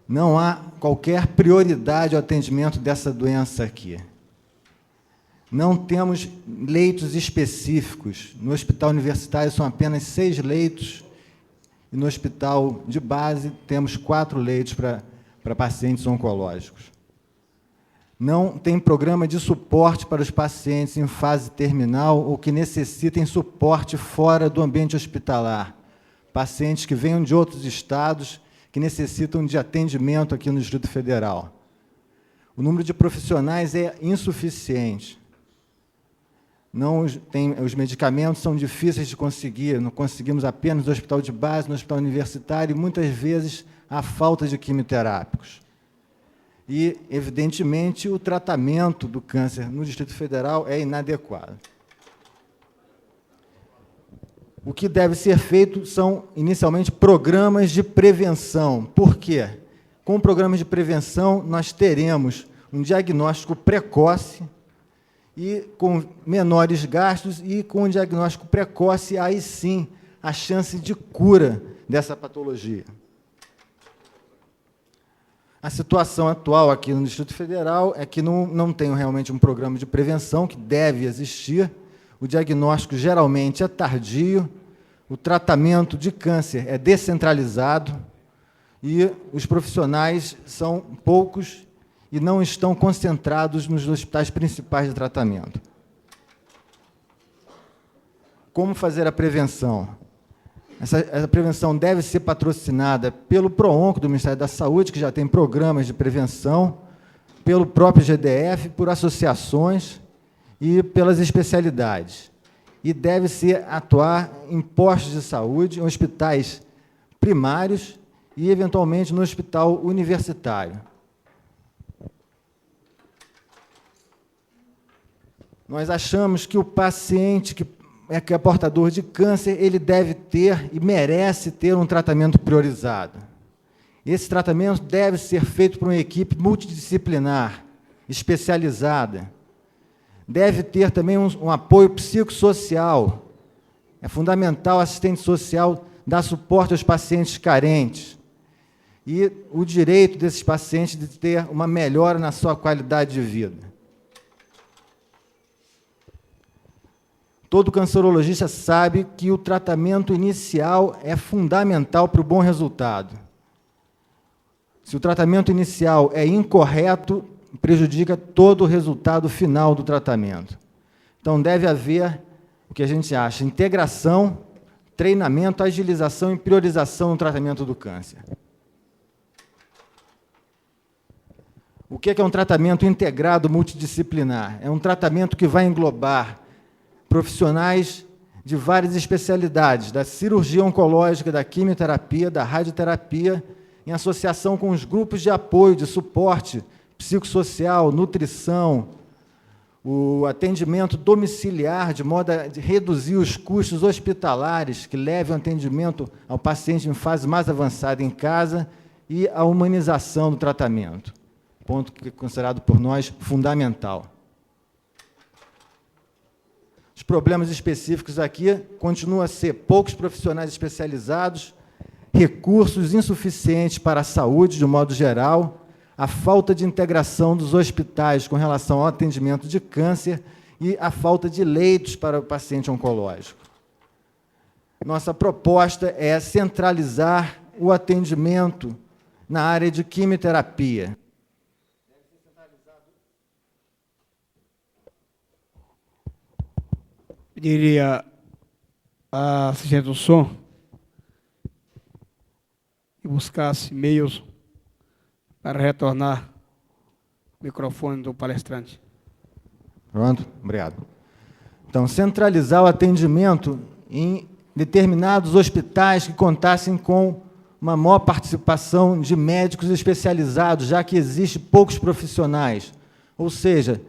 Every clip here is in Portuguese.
Não há qualquer prioridade ao atendimento dessa doença aqui. Não temos leitos específicos. No hospital universitário são apenas 6 leitos, e no hospital de base temos 4 leitos para pacientes oncológicos. Não tem programa de suporte para os pacientes em fase terminal ou que necessitem suporte fora do ambiente hospitalar. Pacientes que venham de outros estados, que necessitam de atendimento aqui no Distrito Federal. O número de profissionais é insuficiente. Os medicamentos são difíceis de conseguir, não conseguimos apenas no hospital de base, no hospital universitário, e muitas vezes há falta de quimioterápicos. E, evidentemente, o tratamento do câncer no Distrito Federal é inadequado. O que deve ser feito são, inicialmente, programas de prevenção. Por quê? Com programas de prevenção, nós teremos um diagnóstico precoce e com menores gastos, e com o diagnóstico precoce, aí sim, a chance de cura dessa patologia. A situação atual aqui no Distrito Federal é que não tem realmente um programa de prevenção, que deve existir. O diagnóstico geralmente é tardio, o tratamento de câncer é descentralizado e os profissionais são poucos e não estão concentrados nos hospitais principais de tratamento. Como fazer a prevenção? Essa prevenção deve ser patrocinada pelo PROONCO do Ministério da Saúde, que já tem programas de prevenção, pelo próprio GDF, por associações e pelas especialidades. E deve-se atuar em postos de saúde, em hospitais primários e, eventualmente, no hospital universitário. Nós achamos que o paciente que é portador de câncer, ele deve ter e merece ter um tratamento priorizado. Esse tratamento deve ser feito por uma equipe multidisciplinar, especializada. Deve ter também um apoio psicossocial. É fundamental o assistente social dar suporte aos pacientes carentes. E o direito desses pacientes de ter uma melhora na sua qualidade de vida. Todo cancerologista sabe que o tratamento inicial é fundamental para o bom resultado. Se o tratamento inicial é incorreto, prejudica todo o resultado final do tratamento. Então, deve haver, o que a gente acha, integração, treinamento, agilização e priorização no tratamento do câncer. O que é um tratamento integrado multidisciplinar? É um tratamento que vai englobar profissionais de várias especialidades, da cirurgia oncológica, da quimioterapia, da radioterapia, em associação com os grupos de apoio, de suporte psicossocial, nutrição, o atendimento domiciliar, de modo a reduzir os custos hospitalares que levem o atendimento ao paciente em fase mais avançada em casa e a humanização do tratamento, ponto que é considerado por nós fundamental. Os problemas específicos aqui continuam a ser poucos profissionais especializados, recursos insuficientes para a saúde, de um modo geral, a falta de integração dos hospitais com relação ao atendimento de câncer e a falta de leitos para o paciente oncológico. Nossa proposta é centralizar o atendimento na área de quimioterapia. Pediria a assistente do som que buscasse meios para retornar o microfone do palestrante. Pronto? Obrigado. Então, centralizar o atendimento em determinados hospitais que contassem com uma maior participação de médicos especializados, já que existem poucos profissionais. Ou seja,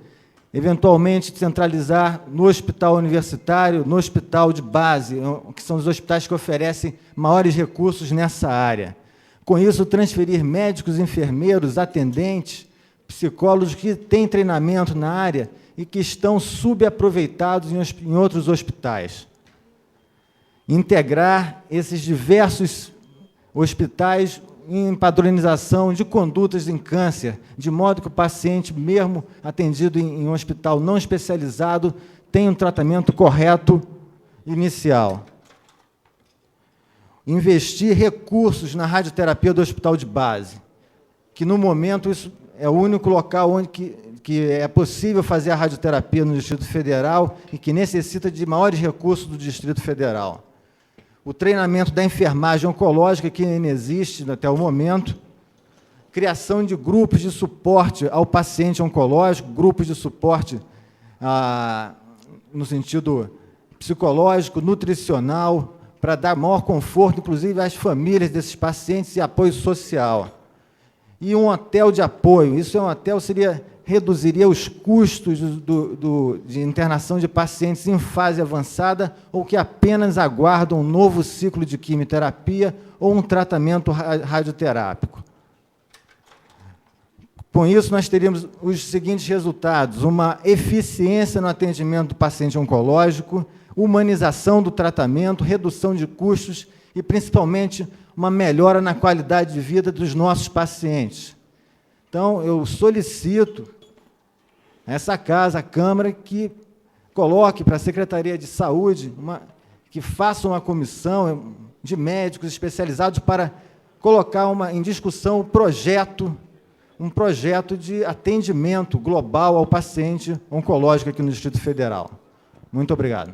eventualmente centralizar no hospital universitário, no hospital de base, que são os hospitais que oferecem maiores recursos nessa área. Com isso, transferir médicos, enfermeiros, atendentes, psicólogos que têm treinamento na área e que estão subaproveitados em outros hospitais. Integrar esses diversos hospitais em padronização de condutas em câncer, de modo que o paciente, mesmo atendido em um hospital não especializado, tenha um tratamento correto inicial. Investir recursos na radioterapia do hospital de base, que, no momento, isso é o único local onde que é possível fazer a radioterapia no Distrito Federal e que necessita de maiores recursos do Distrito Federal. O treinamento da enfermagem oncológica, que ainda existe até o momento, criação de grupos de suporte ao paciente oncológico, grupos de suporte no sentido psicológico, nutricional, para dar maior conforto, inclusive, às famílias desses pacientes e apoio social. E um hotel de apoio. Isso é um hotel, reduziria os custos de internação de pacientes em fase avançada ou que apenas aguardam um novo ciclo de quimioterapia ou um tratamento radioterápico. Com isso, nós teríamos os seguintes resultados: uma eficiência no atendimento do paciente oncológico, humanização do tratamento, redução de custos e, principalmente, uma melhora na qualidade de vida dos nossos pacientes. Então, eu solicito a essa casa, a Câmara, que coloque para a Secretaria de Saúde, que faça uma comissão de médicos especializados para colocar em discussão um projeto de atendimento global ao paciente oncológico aqui no Distrito Federal. Muito obrigado.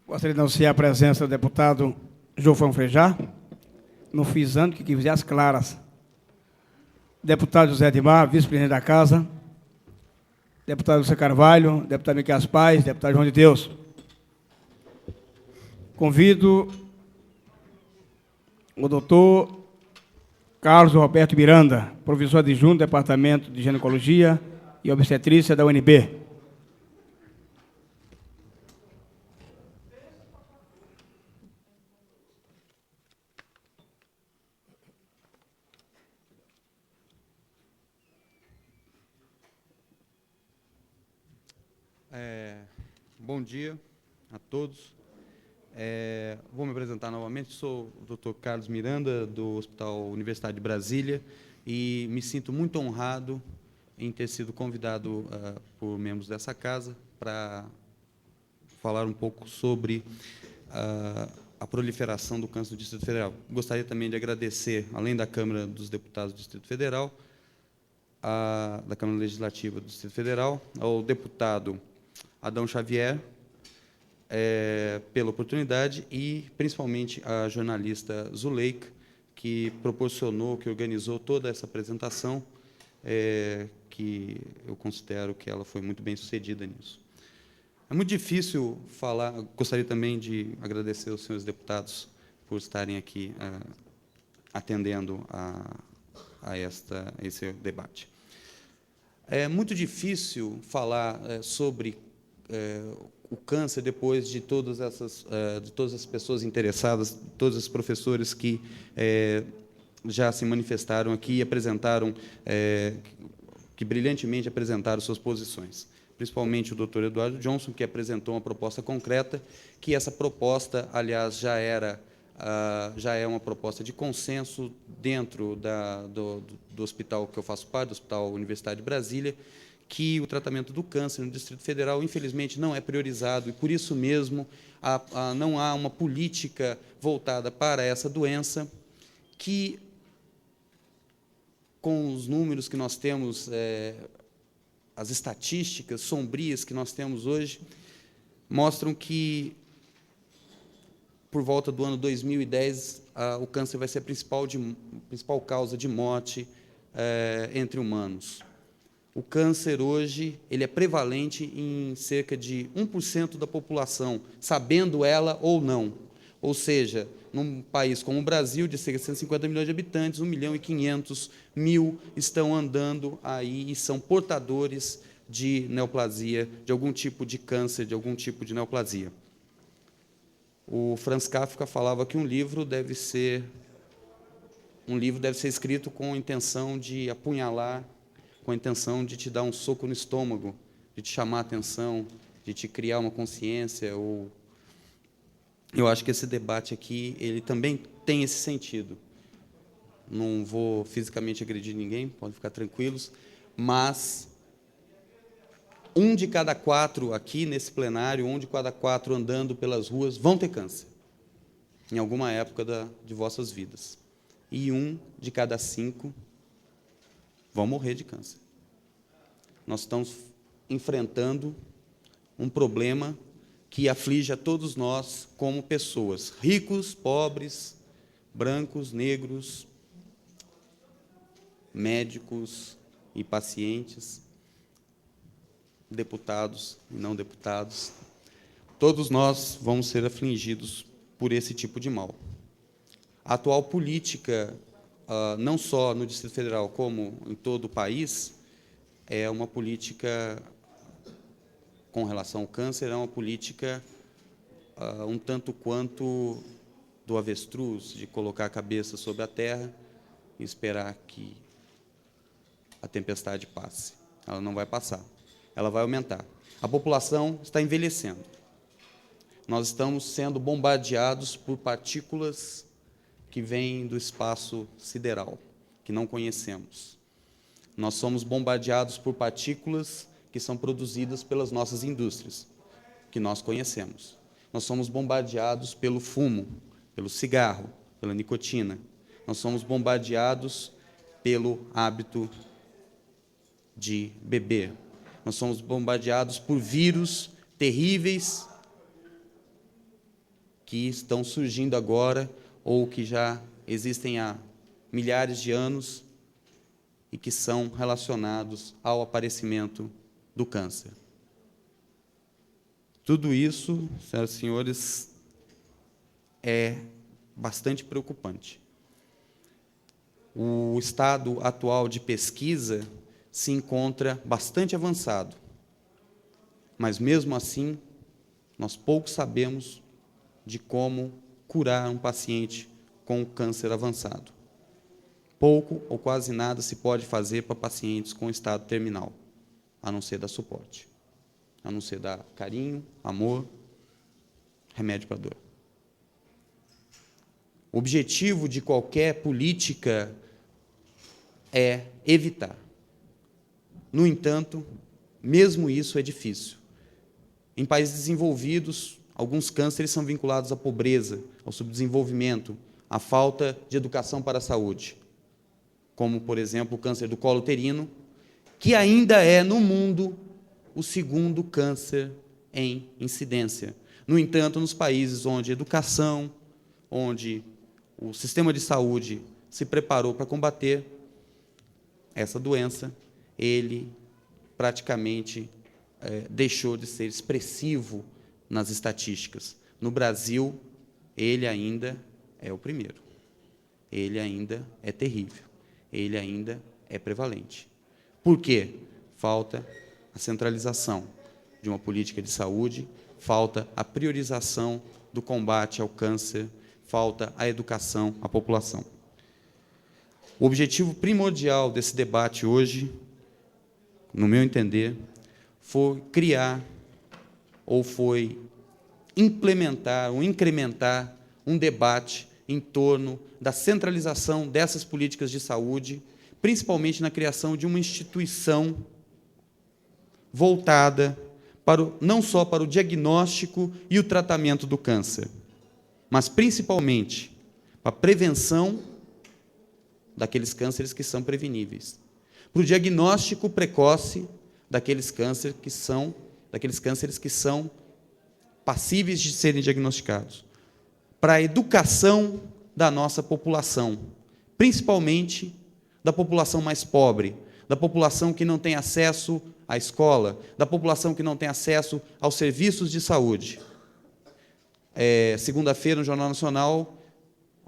Gostaria de anunciar a presença do deputado Jofão Frejá, no FISAN, que quiser as claras. Deputado José Edmar, vice-presidente da Casa. Deputado José Carvalho, deputado Miquel Paz, deputado João de Deus. Convido o doutor Carlos Roberto Miranda, professor adjunto do Departamento de Ginecologia e Obstetrícia da UNB. Bom dia a todos. Vou me apresentar novamente. Sou o Dr. Carlos Miranda, do Hospital Universidade de Brasília, e me sinto muito honrado em ter sido convidado por membros dessa casa para falar um pouco sobre a proliferação do câncer do Distrito Federal. Gostaria também de agradecer, além da Câmara dos Deputados do Distrito Federal, da Câmara Legislativa do Distrito Federal, ao deputado Adão Xavier, pela oportunidade, e principalmente a jornalista Zuleika, que proporcionou, que organizou toda essa apresentação, que eu considero que ela foi muito bem sucedida nisso. É muito difícil falar. Gostaria também de agradecer aos senhores deputados por estarem aqui atendendo a esse debate. É muito difícil falar sobre o câncer depois de todas as pessoas interessadas, todos os professores que já se manifestaram aqui e apresentaram, que brilhantemente apresentaram suas posições. Principalmente o Dr. Eduardo Johnson, que apresentou uma proposta concreta, que essa proposta, aliás, já é uma proposta de consenso dentro do hospital que eu faço parte, do Hospital Universidade de Brasília, que o tratamento do câncer no Distrito Federal, infelizmente, não é priorizado, e, por isso mesmo, não há uma política voltada para essa doença, que, com os números que nós temos, as estatísticas sombrias que nós temos hoje, mostram que, por volta do ano 2010, o câncer vai ser a principal causa de morte entre humanos. O câncer, hoje, ele é prevalente em cerca de 1% da população, sabendo ela ou não. Ou seja, num país como o Brasil, de cerca de 150 milhões de habitantes, 1.500.000 estão andando aí e são portadores de neoplasia, de algum tipo de câncer, de algum tipo de neoplasia. O Franz Kafka falava que um livro deve ser escrito com a intenção de apunhalar, com a intenção de te dar um soco no estômago, de te chamar a atenção, de te criar uma consciência. Eu acho que esse debate aqui ele também tem esse sentido. Não vou fisicamente agredir ninguém, podem ficar tranquilos, mas 1 de cada 4 aqui nesse plenário, 1 de cada 4 andando pelas ruas, vão ter câncer, em alguma época de vossas vidas. E 1 de cada 5 vão morrer de câncer. Nós estamos enfrentando um problema que aflige a todos nós como pessoas, ricos, pobres, brancos, negros, médicos e pacientes, deputados e não deputados. Todos nós vamos ser afligidos por esse tipo de mal. A atual política, não só no Distrito Federal, como em todo o país, é uma política, com relação ao câncer, é uma política um tanto quanto do avestruz, de colocar a cabeça sobre a terra e esperar que a tempestade passe. Ela não vai passar, ela vai aumentar. A população está envelhecendo. Nós estamos sendo bombardeados por partículas que vêm do espaço sideral, que não conhecemos. Nós somos bombardeados por partículas que são produzidas pelas nossas indústrias, que nós conhecemos. Nós somos bombardeados pelo fumo, pelo cigarro, pela nicotina. Nós somos bombardeados pelo hábito de beber. Nós somos bombardeados por vírus terríveis que estão surgindo agora ou que já existem há milhares de anos e que são relacionados ao aparecimento do câncer. Tudo isso, senhoras e senhores, é bastante preocupante. O estado atual de pesquisa se encontra bastante avançado, mas, mesmo assim, nós pouco sabemos de como curar um paciente com câncer avançado. Pouco ou quase nada se pode fazer para pacientes com estado terminal, a não ser dar suporte, a não ser dar carinho, amor, remédio para dor. O objetivo de qualquer política é evitar. No entanto, mesmo isso é difícil. Em países desenvolvidos, alguns cânceres são vinculados à pobreza, ao subdesenvolvimento, à falta de educação para a saúde, como, por exemplo, o câncer do colo uterino, que ainda é, no mundo, o segundo câncer em incidência. No entanto, nos países onde a educação, onde o sistema de saúde se preparou para combater essa doença, ele praticamente deixou de ser expressivo nas estatísticas. No Brasil, ele ainda é o primeiro. Ele ainda é terrível. Ele ainda é prevalente. Por quê? Falta a centralização de uma política de saúde, falta a priorização do combate ao câncer, falta a educação à população. O objetivo primordial desse debate hoje, no meu entender, foi criar ou foi implementar ou incrementar um debate em torno da centralização dessas políticas de saúde, principalmente na criação de uma instituição voltada não só para o diagnóstico e o tratamento do câncer, mas principalmente para a prevenção daqueles cânceres que são preveníveis, para o diagnóstico precoce daqueles cânceres que são passíveis de serem diagnosticados, para a educação da nossa população, principalmente da população mais pobre, da população que não tem acesso à escola, da população que não tem acesso aos serviços de saúde. Segunda-feira, no Jornal Nacional,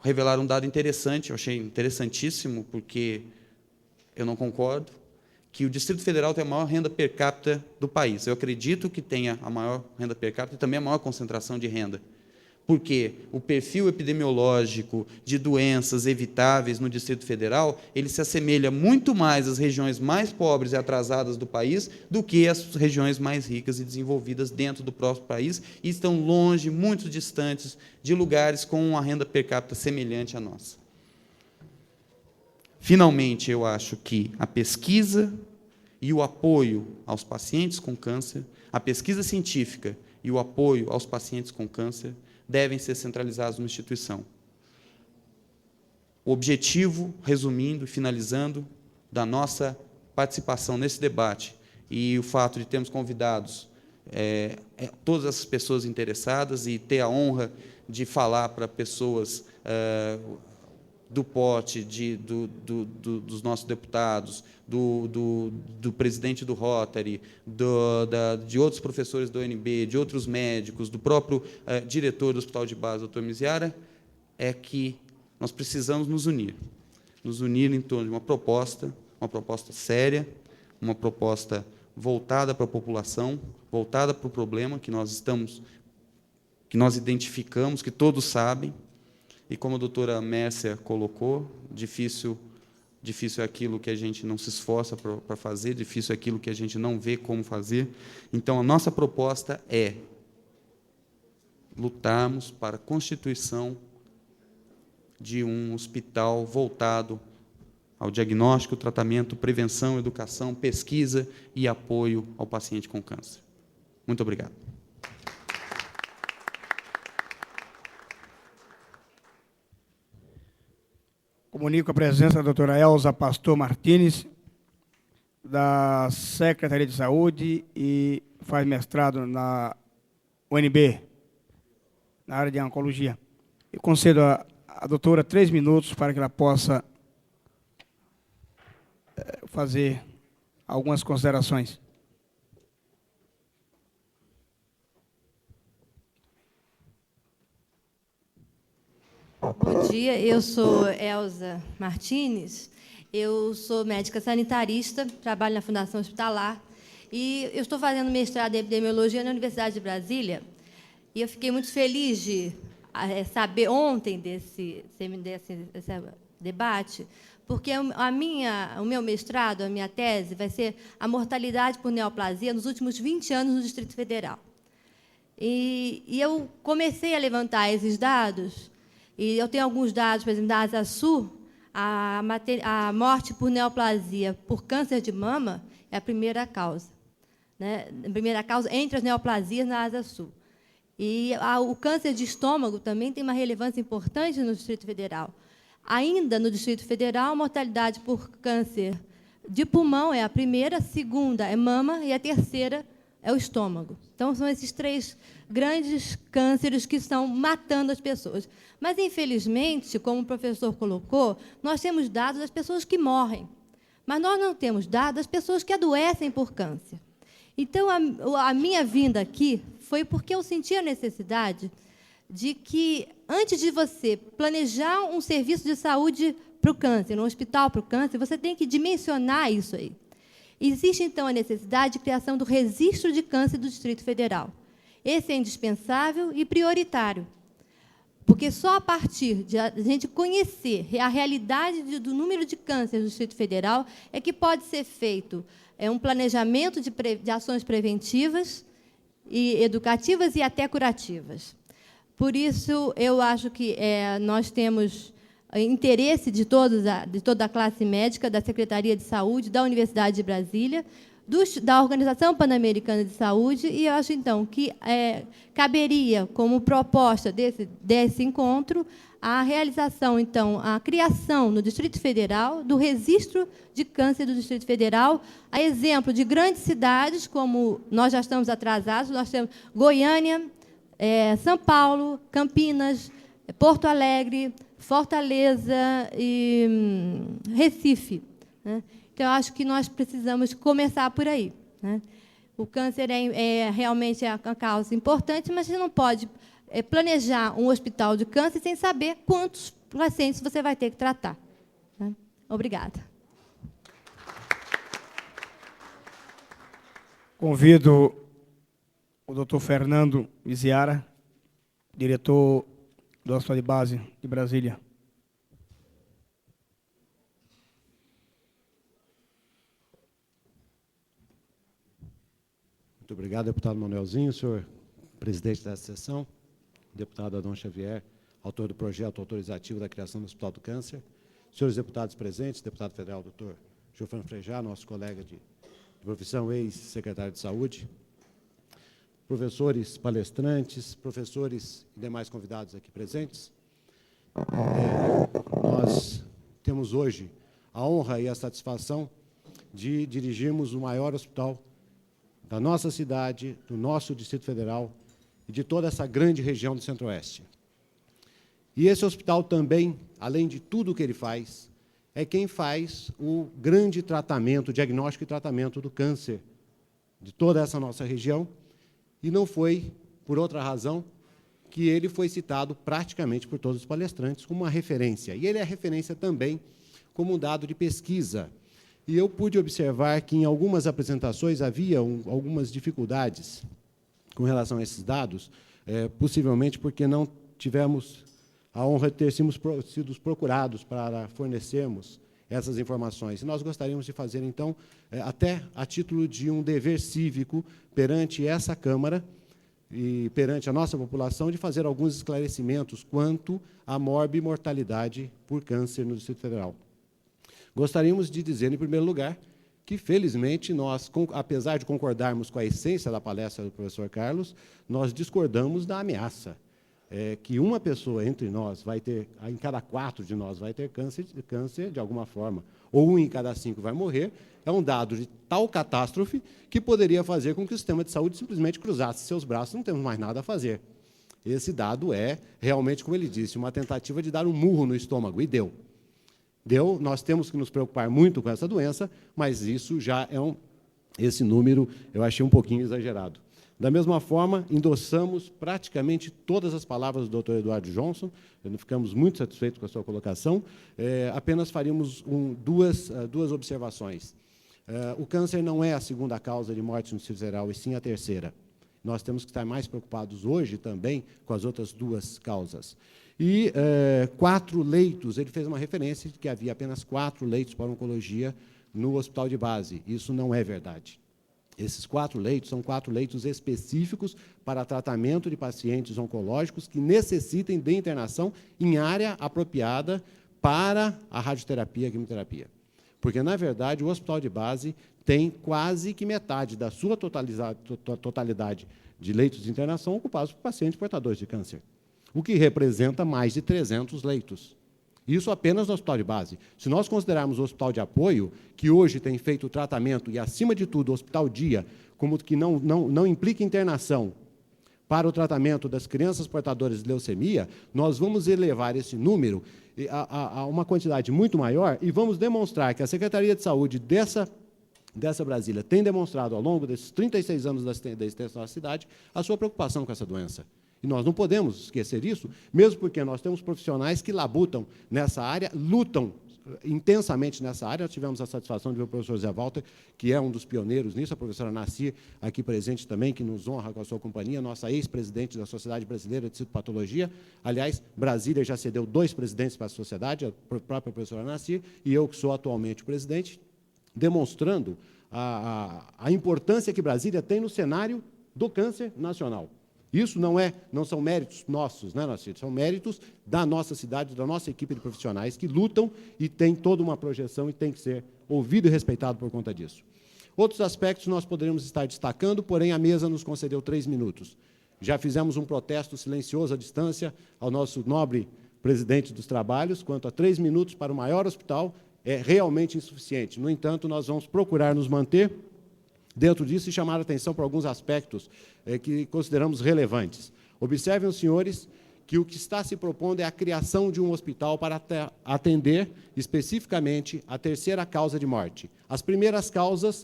revelaram um dado interessante, eu achei interessantíssimo, porque eu não concordo, que o Distrito Federal tem a maior renda per capita do país. Eu acredito que tenha a maior renda per capita e também a maior concentração de renda. Porque o perfil epidemiológico de doenças evitáveis no Distrito Federal, ele se assemelha muito mais às regiões mais pobres e atrasadas do país do que às regiões mais ricas e desenvolvidas dentro do próprio país, e estão longe, muito distantes de lugares com uma renda per capita semelhante à nossa. Finalmente, eu acho que a pesquisa e o apoio aos pacientes com câncer, a pesquisa científica e o apoio aos pacientes com câncer devem ser centralizados numa instituição. O objetivo, resumindo e finalizando, da nossa participação nesse debate e o fato de termos convidados todas essas pessoas interessadas e ter a honra de falar para pessoas do pote, dos nossos deputados, do presidente do Rotary, de outros professores do UNB, de outros médicos, do próprio diretor do Hospital de Base, Dr. Miziara, é que nós precisamos nos unir em torno de uma proposta séria, uma proposta voltada para a população, voltada para o problema que nós identificamos, que todos sabem. E, como a doutora Mércia colocou, difícil é aquilo que a gente não se esforça para fazer, difícil é aquilo que a gente não vê como fazer. Então, a nossa proposta é lutarmos para a constituição de um hospital voltado ao diagnóstico, tratamento, prevenção, educação, pesquisa e apoio ao paciente com câncer. Muito obrigado. Comunico a presença da doutora Elza Pastor Martins, da Secretaria de Saúde, e faz mestrado na UNB, na área de oncologia. Eu concedo à doutora 3 minutos para que ela possa fazer algumas considerações. Bom dia, eu sou Elza Martins, eu sou médica sanitarista, trabalho na Fundação Hospitalar, e eu estou fazendo mestrado em epidemiologia na Universidade de Brasília, e eu fiquei muito feliz de saber ontem desse debate, porque o meu mestrado, a minha tese, vai ser a mortalidade por neoplasia nos últimos 20 anos no Distrito Federal. E eu comecei a levantar esses dados, e eu tenho alguns dados, por exemplo, da Asa Sul, a morte por neoplasia por câncer de mama é a primeira causa. Né? A primeira causa entre as neoplasias na Asa Sul. E o câncer de estômago também tem uma relevância importante no Distrito Federal. Ainda no Distrito Federal, a mortalidade por câncer de pulmão é a primeira, a segunda é mama e a terceira é o estômago. Então, são esses 3 grandes cânceres que estão matando as pessoas. Mas, infelizmente, como o professor colocou, nós temos dados das pessoas que morrem, mas nós não temos dados das pessoas que adoecem por câncer. Então, a minha vinda aqui foi porque eu senti a necessidade de que, antes de você planejar um serviço de saúde para o câncer, um hospital para o câncer, você tem que dimensionar isso aí. Existe, então, a necessidade de criação do registro de câncer do Distrito Federal. Esse é indispensável e prioritário, porque só a partir de a gente conhecer a realidade do número de câncer do Distrito Federal é que pode ser feito um planejamento de ações preventivas e educativas e até curativas. Por isso, eu acho que nós temos interesse de toda a classe médica, da Secretaria de Saúde, da Universidade de Brasília, da Organização Pan-Americana de Saúde, e eu acho, então, que caberia, como proposta desse encontro, a realização, então, a criação no Distrito Federal do registro de câncer do Distrito Federal, a exemplo de grandes cidades, como nós já estamos atrasados, nós temos Goiânia, São Paulo, Campinas, Porto Alegre, Fortaleza e Recife. Né? Então, eu acho que nós precisamos começar por aí. Né? O câncer realmente é uma causa importante, mas você não pode planejar um hospital de câncer sem saber quantos pacientes você vai ter que tratar. Né? Obrigada. Convido o doutor Fernando Miziara, diretor do Hospital de Base de Brasília. Muito obrigado, deputado Manuelzinho, senhor presidente dessa sessão, deputado Adão Xavier, autor do projeto autorizativo da criação do Hospital do Câncer, senhores deputados presentes, deputado federal, doutor Gilfran Frejá, nosso colega de profissão, ex-secretário de Saúde, professores palestrantes, professores e demais convidados aqui presentes. Nós temos hoje a honra e a satisfação de dirigirmos o maior hospital da nossa cidade, do nosso Distrito Federal e de toda essa grande região do Centro-Oeste. E esse hospital também, além de tudo o que ele faz, é quem faz o grande tratamento, diagnóstico e tratamento do câncer de toda essa nossa região, e não foi por outra razão que ele foi citado praticamente por todos os palestrantes como uma referência. E ele é referência também como um dado de pesquisa. E eu pude observar que, em algumas apresentações, havia algumas dificuldades com relação a esses dados, possivelmente porque não tivemos a honra de ter sido procurados para fornecermos essas informações. E nós gostaríamos de fazer, então, até a título de um dever cívico perante essa Câmara e perante a nossa população, de fazer alguns esclarecimentos quanto à morbimortalidade por câncer no Distrito Federal. Gostaríamos de dizer, em primeiro lugar, que, felizmente, nós, apesar de concordarmos com a essência da palestra do professor Carlos, nós discordamos da ameaça. Que uma pessoa entre nós vai ter, em cada 4 de nós vai ter câncer de alguma forma, ou 1 em cada 5 vai morrer, é um dado de tal catástrofe que poderia fazer com que o sistema de saúde simplesmente cruzasse seus braços, não temos mais nada a fazer. Esse dado é, realmente, como ele disse, uma tentativa de dar um murro no estômago, e deu. Deu, nós temos que nos preocupar muito com essa doença, mas isso já é esse número eu achei um pouquinho exagerado. Da mesma forma, endossamos praticamente todas as palavras do Dr. Eduardo Johnson, ficamos muito satisfeitos com a sua colocação, apenas faríamos duas observações. O câncer não é a segunda causa de morte no Distrito Federal, e sim a terceira. Nós temos que estar mais preocupados hoje também com as outras 2 causas. E 4 leitos, ele fez uma referência de que havia apenas 4 leitos para oncologia no hospital de base. Isso não é verdade. Esses 4 leitos são 4 leitos específicos para tratamento de pacientes oncológicos que necessitem de internação em área apropriada para a radioterapia e a quimioterapia. Porque, na verdade, o hospital de base tem quase que metade da sua totalidade de leitos de internação ocupados por pacientes portadores de câncer, o que representa mais de 300 leitos. Isso apenas no hospital de base. Se nós considerarmos o hospital de apoio, que hoje tem feito o tratamento, e, acima de tudo, o hospital dia, como que não implica internação para o tratamento das crianças portadoras de leucemia, nós vamos elevar esse número a uma quantidade muito maior e vamos demonstrar que a Secretaria de Saúde dessa Brasília tem demonstrado, ao longo desses 36 anos da existência da nossa cidade, a sua preocupação com essa doença. E nós não podemos esquecer isso, mesmo porque nós temos profissionais que labutam nessa área, lutam intensamente nessa área. Nós tivemos a satisfação de ver o professor Zé Walter, que é um dos pioneiros nisso, a professora Naci, aqui presente também, que nos honra com a sua companhia, nossa ex-presidente da Sociedade Brasileira de Citopatologia. Aliás, Brasília já cedeu 2 presidentes para a sociedade, a própria professora Naci, e eu, que sou atualmente o presidente, demonstrando a importância que Brasília tem no cenário do câncer nacional. Isso não são méritos nossos, né, Naci? São méritos da nossa cidade, da nossa equipe de profissionais que lutam e tem toda uma projeção e tem que ser ouvido e respeitado por conta disso. Outros aspectos nós poderíamos estar destacando, porém a mesa nos concedeu 3 minutos. Já fizemos um protesto silencioso à distância ao nosso nobre presidente dos trabalhos, quanto a 3 minutos para o maior hospital é realmente insuficiente. No entanto, nós vamos procurar nos manter dentro disso e chamar a atenção para alguns aspectos que consideramos relevantes. Observem, os senhores, que o que está se propondo é a criação de um hospital para atender especificamente a terceira causa de morte. As primeiras causas,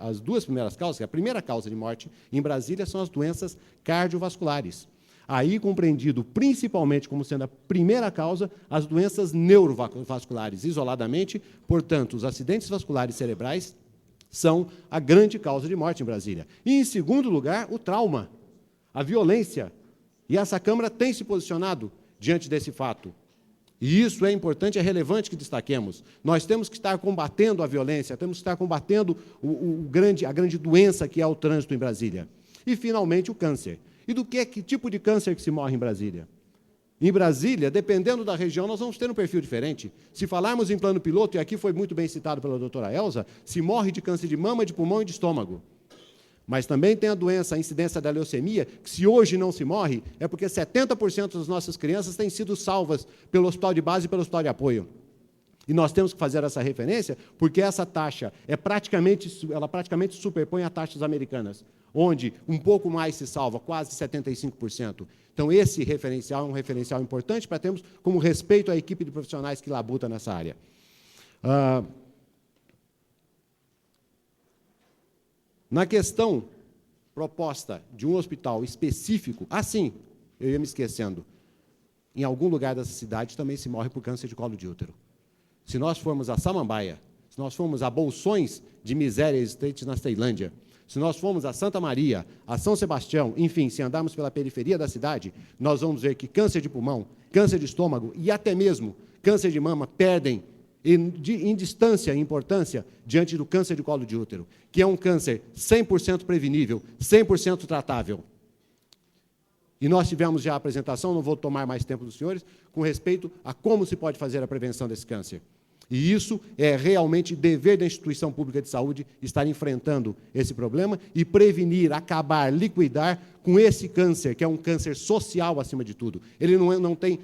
as 2 primeiras causas, que a primeira causa de morte em Brasília são as doenças cardiovasculares. Aí compreendido principalmente como sendo a primeira causa as doenças neurovasculares, isoladamente, portanto, os acidentes vasculares cerebrais, são a grande causa de morte em Brasília. E, em segundo lugar, o trauma, a violência. E essa Câmara tem se posicionado diante desse fato. E isso é importante, é relevante que destaquemos. Nós temos que estar combatendo a violência, temos que estar combatendo a grande doença que é o trânsito em Brasília. E, finalmente, o câncer. E do que tipo de câncer que se morre em Brasília? Em Brasília, dependendo da região, nós vamos ter um perfil diferente. Se falarmos em plano piloto, e aqui foi muito bem citado pela doutora Elza, se morre de câncer de mama, de pulmão e de estômago. Mas também tem a doença, a incidência da leucemia, que se hoje não se morre, é porque 70% das nossas crianças têm sido salvas pelo hospital de base e pelo hospital de apoio. E nós temos que fazer essa referência, porque essa taxa ela praticamente superpõe as taxas americanas, onde um pouco mais se salva, quase 75%. Então, esse referencial é um referencial importante para termos como respeito à equipe de profissionais que labuta nessa área. Na questão proposta de um hospital específico, assim, eu ia me esquecendo, em algum lugar dessa cidade também se morre por câncer de colo de útero. Se nós formos a Samambaia, se nós formos a Bolsões de miséria existentes na Ceilândia, se nós formos a Santa Maria, a São Sebastião, enfim, se andarmos pela periferia da cidade, nós vamos ver que câncer de pulmão, câncer de estômago e até mesmo câncer de mama perdem em distância e importância diante do câncer de colo de útero, que é um câncer 100% prevenível, 100% tratável. E nós tivemos já a apresentação, não vou tomar mais tempo dos senhores, com respeito a como se pode fazer a prevenção desse câncer. E isso é realmente dever da instituição pública de saúde estar enfrentando esse problema e prevenir, acabar, liquidar com esse câncer, que é um câncer social acima de tudo. Ele não tem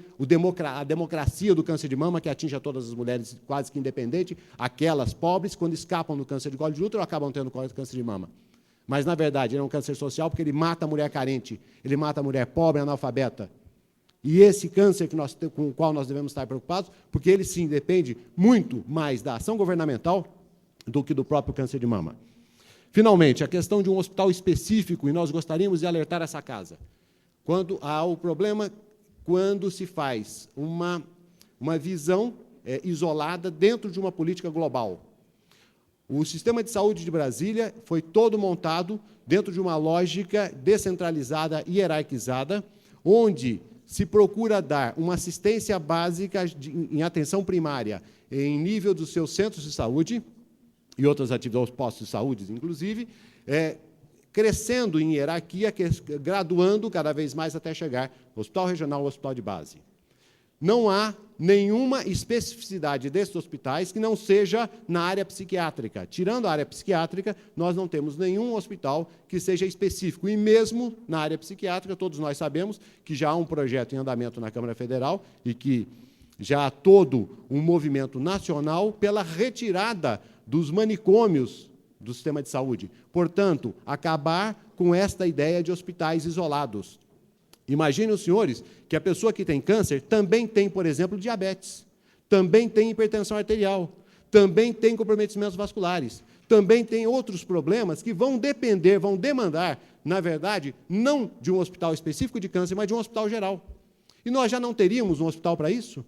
a democracia do câncer de mama, que atinge a todas as mulheres, quase que independente, aquelas pobres, quando escapam do câncer de colo de útero, acabam tendo câncer de mama. Mas, na verdade, ele é um câncer social porque ele mata a mulher carente, ele mata a mulher pobre, analfabeta. E esse câncer com o qual nós devemos estar preocupados, porque ele, sim, depende muito mais da ação governamental do que do próprio câncer de mama. Finalmente, a questão de um hospital específico, e nós gostaríamos de alertar essa casa. Quando há o problema, quando se faz uma visão isolada dentro de uma política global. O sistema de saúde de Brasília foi todo montado dentro de uma lógica descentralizada e hierarquizada, onde se procura dar uma assistência básica em atenção primária em nível dos seus centros de saúde e outras atividades, postos de saúde, inclusive, crescendo em hierarquia, graduando cada vez mais até chegar ao hospital regional, ao hospital de base. Não há nenhuma especificidade desses hospitais que não seja na área psiquiátrica. Tirando a área psiquiátrica, nós não temos nenhum hospital que seja específico. E mesmo na área psiquiátrica, todos nós sabemos que já há um projeto em andamento na Câmara Federal e que já há todo um movimento nacional pela retirada dos manicômios do sistema de saúde. Portanto, acabar com esta ideia de hospitais isolados. Imaginem os senhores que a pessoa que tem câncer também tem, por exemplo, diabetes, também tem hipertensão arterial, também tem comprometimentos vasculares, também tem outros problemas que vão demandar, na verdade, não de um hospital específico de câncer, mas de um hospital geral. E nós já não teríamos um hospital para isso?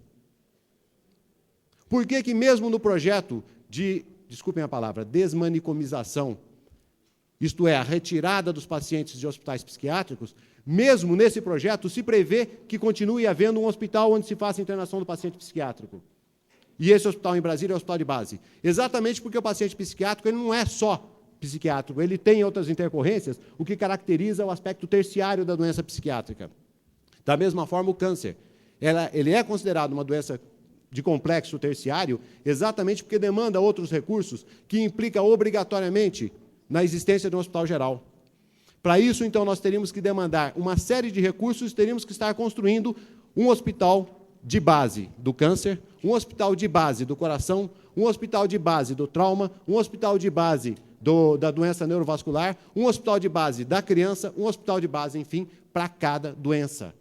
Por que mesmo no projeto de, desculpem a palavra, desmanicomização, isto é, a retirada dos pacientes de hospitais psiquiátricos, mesmo nesse projeto, se prevê que continue havendo um hospital onde se faça a internação do paciente psiquiátrico. E esse hospital em Brasília é o hospital de base. Exatamente porque o paciente psiquiátrico ele não é só psiquiátrico, ele tem outras intercorrências, o que caracteriza o aspecto terciário da doença psiquiátrica. Da mesma forma, o câncer. Ele é considerado uma doença de complexo terciário exatamente porque demanda outros recursos que implica obrigatoriamente na existência de um hospital geral. Para isso, então, nós teríamos que demandar uma série de recursos, teríamos que estar construindo um hospital de base do câncer, um hospital de base do coração, um hospital de base do trauma, um hospital de base da doença neurovascular, um hospital de base da criança, um hospital de base, enfim, para cada doença.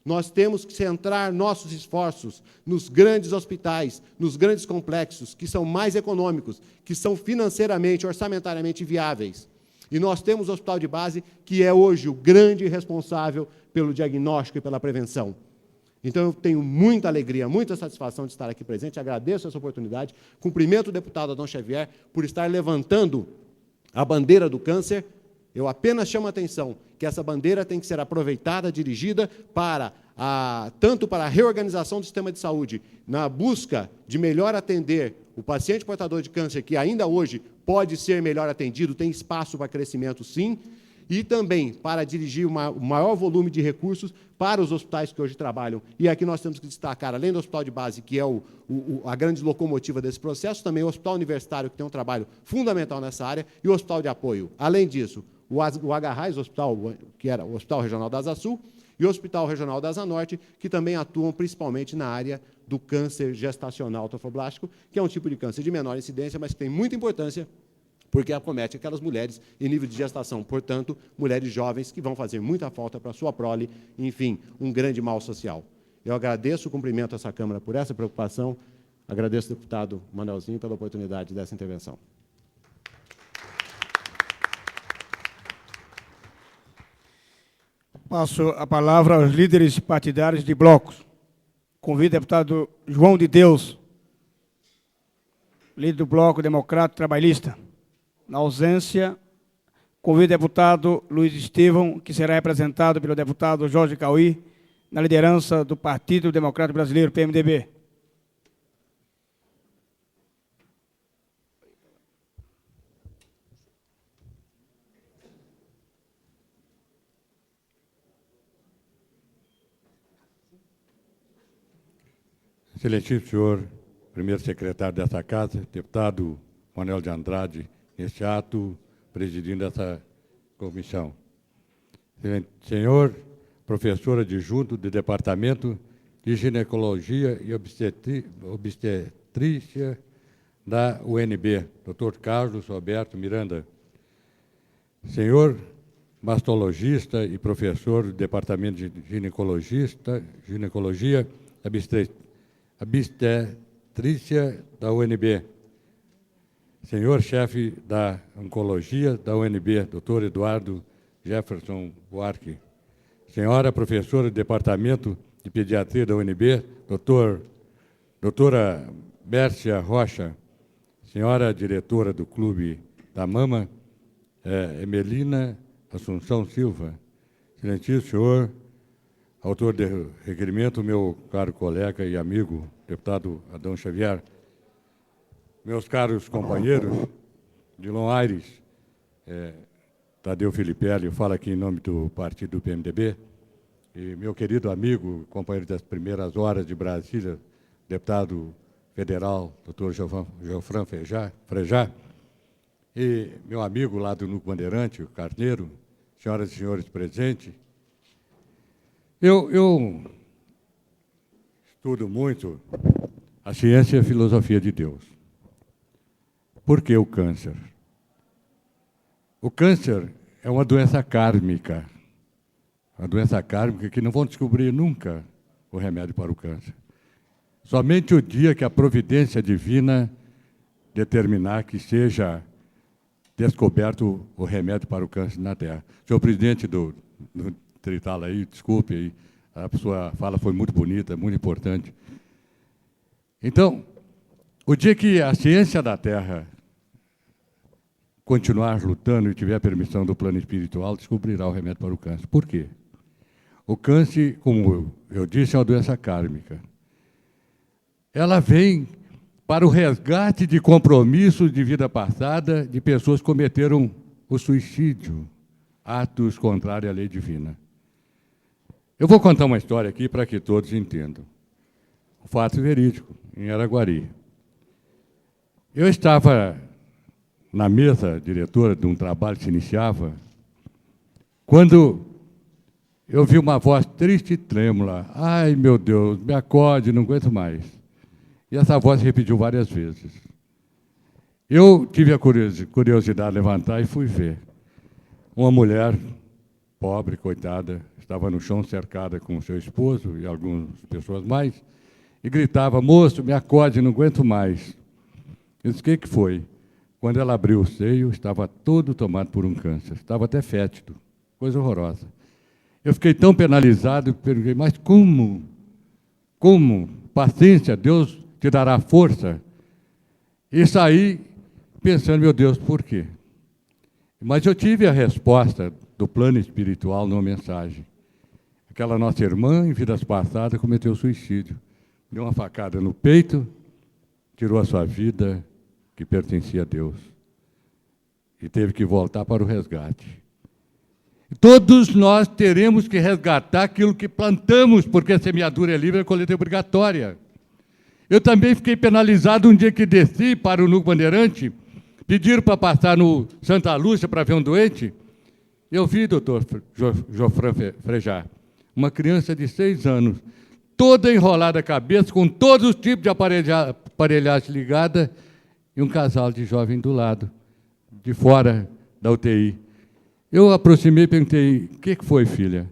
Nós temos que centrar nossos esforços nos grandes hospitais, nos grandes complexos, que são mais econômicos, que são financeiramente, orçamentariamente viáveis. E nós temos o hospital de base, que é hoje o grande responsável pelo diagnóstico e pela prevenção. Então, eu tenho muita alegria, muita satisfação de estar aqui presente, agradeço essa oportunidade, cumprimento o deputado Adão Xavier por estar levantando a bandeira do câncer. Eu apenas chamo a atenção que essa bandeira tem que ser aproveitada, dirigida tanto para a reorganização do sistema de saúde, na busca de melhor atender o paciente portador de câncer, que ainda hoje pode ser melhor atendido, tem espaço para crescimento, sim, e também para dirigir o maior volume de recursos para os hospitais que hoje trabalham. E aqui nós temos que destacar, além do hospital de base, que é a grande locomotiva desse processo, também o hospital universitário, que tem um trabalho fundamental nessa área, e o hospital de apoio. Além disso, o Agarrais, que era o Hospital Regional da Asa Sul, e o Hospital Regional da Asa Norte, que também atuam principalmente na área do câncer gestacional trofoblástico, que é um tipo de câncer de menor incidência, mas que tem muita importância, porque acomete aquelas mulheres em nível de gestação, portanto, mulheres jovens que vão fazer muita falta para a sua prole, enfim, um grande mal social. Eu agradeço o cumprimento a essa Câmara por essa preocupação, agradeço ao deputado Manuelzinho pela oportunidade dessa intervenção. Passo a palavra aos líderes partidários de blocos. Convido o deputado João de Deus, líder do Bloco Democrata Trabalhista. Na ausência, convido o deputado Luiz Estevão, que será representado pelo deputado Jorge Cauí, na liderança do Partido Democrata Brasileiro, PMDB. Excelentíssimo senhor primeiro secretário dessa casa, deputado Manuel de Andrade, neste ato, presidindo essa comissão. Senhor professor adjunto do Departamento de Ginecologia e Obstetrícia da UNB, Dr. Carlos Roberto Miranda. Senhor mastologista e professor do Departamento de Ginecologia e Obstetrícia da UNB. Senhor chefe da Oncologia da UNB, Dr. Eduardo Jefferson Buarque. Senhora professora do Departamento de Pediatria da UNB, doutora Bércia Rocha. Senhora diretora do Clube da Mama, Emelina Assunção Silva. Excelentíssimo senhor, autor do requerimento, meu caro colega e amigo, deputado Adão Xavier. Meus caros companheiros de Long Aires, Tadeu Filipelli, eu falo aqui em nome do partido do PMDB, e meu querido amigo, companheiro das primeiras horas de Brasília, deputado federal, doutor Geofran Frejá, e meu amigo lá do Núcleo Bandeirante, o Carneiro, senhoras e senhores presentes. Eu estudo muito a ciência e a filosofia de Deus. Por que o câncer? O câncer é uma doença kármica que não vão descobrir nunca o remédio para o câncer. Somente o dia que a providência divina determinar que seja descoberto o remédio para o câncer na Terra. Senhor presidente do Trital aí, desculpe aí, a sua fala foi muito bonita, muito importante. Então, o dia que a ciência da Terra continuar lutando e tiver a permissão do plano espiritual, descobrirá o remédio para o câncer. Por quê? O câncer, como eu disse, é uma doença kármica. Ela vem para o resgate de compromissos de vida passada de pessoas que cometeram o suicídio, atos contrários à lei divina. Eu vou contar uma história aqui para que todos entendam. Um fato verídico, em Araguari. Eu estava na mesa diretora de um trabalho que se iniciava, quando eu vi uma voz triste e trêmula. Ai, meu Deus, me acorde, não aguento mais. E essa voz repetiu várias vezes. Eu tive a curiosidade de levantar e fui ver. Uma mulher, pobre, coitada, estava no chão cercada com seu esposo e algumas pessoas mais, e gritava, moço, me acorde, não aguento mais. Eu disse, o que foi? Quando ela abriu o seio, estava todo tomado por um câncer, estava até fétido, coisa horrorosa. Eu fiquei tão penalizado, perguntei, mas como? como paciência, Deus te dará força. E saí pensando, meu Deus, por quê? Mas eu tive a resposta do plano espiritual numa mensagem. Aquela nossa irmã, em vidas passadas, cometeu suicídio. Deu uma facada no peito, tirou a sua vida, que pertencia a Deus. E teve que voltar para o resgate. Todos nós teremos que resgatar aquilo que plantamos, porque a semeadura é livre e a colheita é obrigatória. Eu também fiquei penalizado um dia que desci para o Núcleo Bandeirante, pediram para passar no Santa Lúcia para ver um doente. Eu vi, doutor Jofran Frejá, uma criança de 6 anos, toda enrolada a cabeça, com todos os tipos de aparelhagem ligada, e um casal de jovem do lado, de fora da UTI. Eu aproximei e perguntei, o que foi, filha?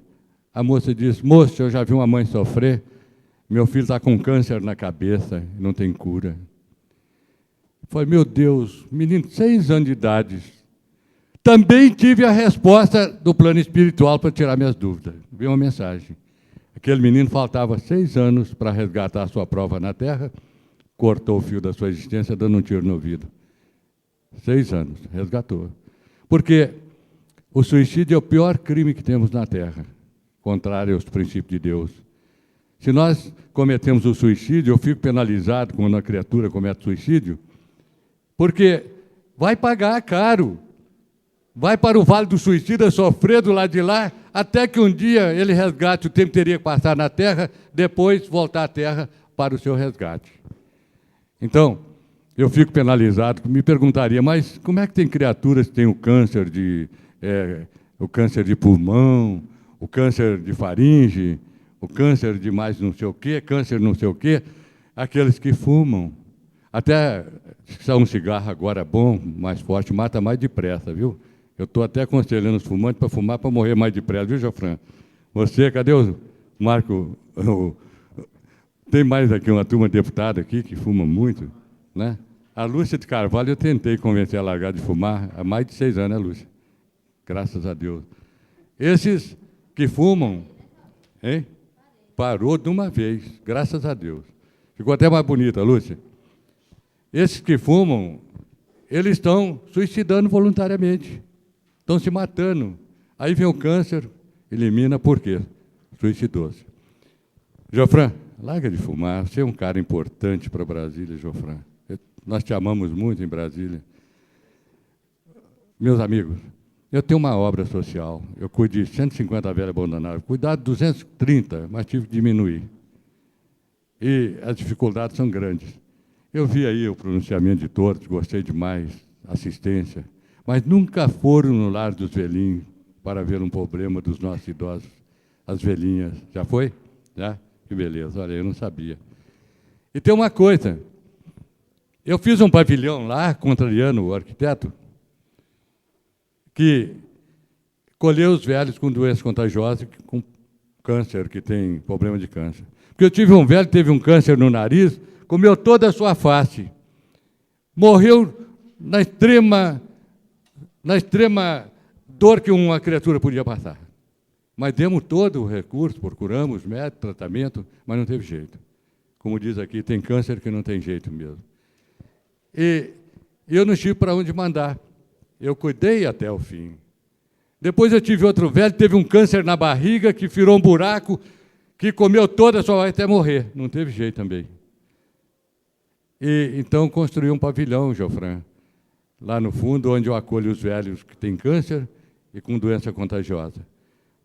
A moça disse, moço, eu já vi uma mãe sofrer, meu filho está com câncer na cabeça, não tem cura. Eu falei, meu Deus, menino de 6 anos de idade. Também tive a resposta do plano espiritual para tirar minhas dúvidas. Vi uma mensagem. Aquele menino faltava 6 anos para resgatar a sua prova na Terra, cortou o fio da sua existência, dando um tiro no ouvido. 6 anos, resgatou. Porque o suicídio é o pior crime que temos na Terra, contrário aos princípios de Deus. Se nós cometemos o suicídio, eu fico penalizado quando uma criatura comete suicídio, porque vai pagar caro. Vai para o Vale do Suicida, sofrer do lado de lá, até que um dia ele resgate o tempo que teria que passar na Terra, depois voltar à Terra para o seu resgate. Então, eu fico penalizado, me perguntaria, mas como é que tem criaturas que têm o câncer de pulmão, o câncer de faringe, o câncer de mais não sei o quê, câncer não sei o quê, aqueles que fumam. Até se um cigarro agora bom, mais forte, mata mais depressa, viu? Eu estou até aconselhando os fumantes para fumar para morrer mais depressa, viu, Jofran? Você, cadê o Marco? Tem mais aqui uma turma de deputada aqui que fuma muito, né? A Lúcia de Carvalho, eu tentei convencer a largar de fumar há mais de 6 anos, né, Lúcia? Graças a Deus. Esses que fumam, hein? Parou de uma vez, graças a Deus. Ficou até mais bonita, Lúcia. Esses que fumam, eles estão suicidando voluntariamente, estão se matando. Aí vem o câncer, elimina, por quê? Suicidou-se. Jofran, larga de fumar, você é um cara importante para Brasília, Jofran. Nós te amamos muito em Brasília. Meus amigos, eu tenho uma obra social, eu cuido de 150 velhas abandonadas, cuidado de 230, mas tive que diminuir. E as dificuldades são grandes. Eu vi aí o pronunciamento de todos, gostei demais, assistência, mas nunca foram no lar dos velhinhos para ver um problema dos nossos idosos, as velhinhas. Já foi? Já? Que beleza, olha, eu não sabia. E tem uma coisa, eu fiz um pavilhão lá, contrariando o arquiteto, que colheu os velhos com doença contagiosa, com câncer, que tem problema de câncer. Porque eu tive um velho que teve um câncer no nariz, comeu toda a sua face. Morreu na extrema dor que uma criatura podia passar. Mas demos todo o recurso, procuramos médico, tratamento, mas não teve jeito. Como diz aqui, tem câncer que não tem jeito mesmo. E eu não tive para onde mandar. Eu cuidei até o fim. Depois eu tive outro velho, teve um câncer na barriga, que virou um buraco, que comeu toda a sua vai até morrer. Não teve jeito também. E então construí um pavilhão, Jofran, lá no fundo, onde eu acolho os velhos que têm câncer e com doença contagiosa,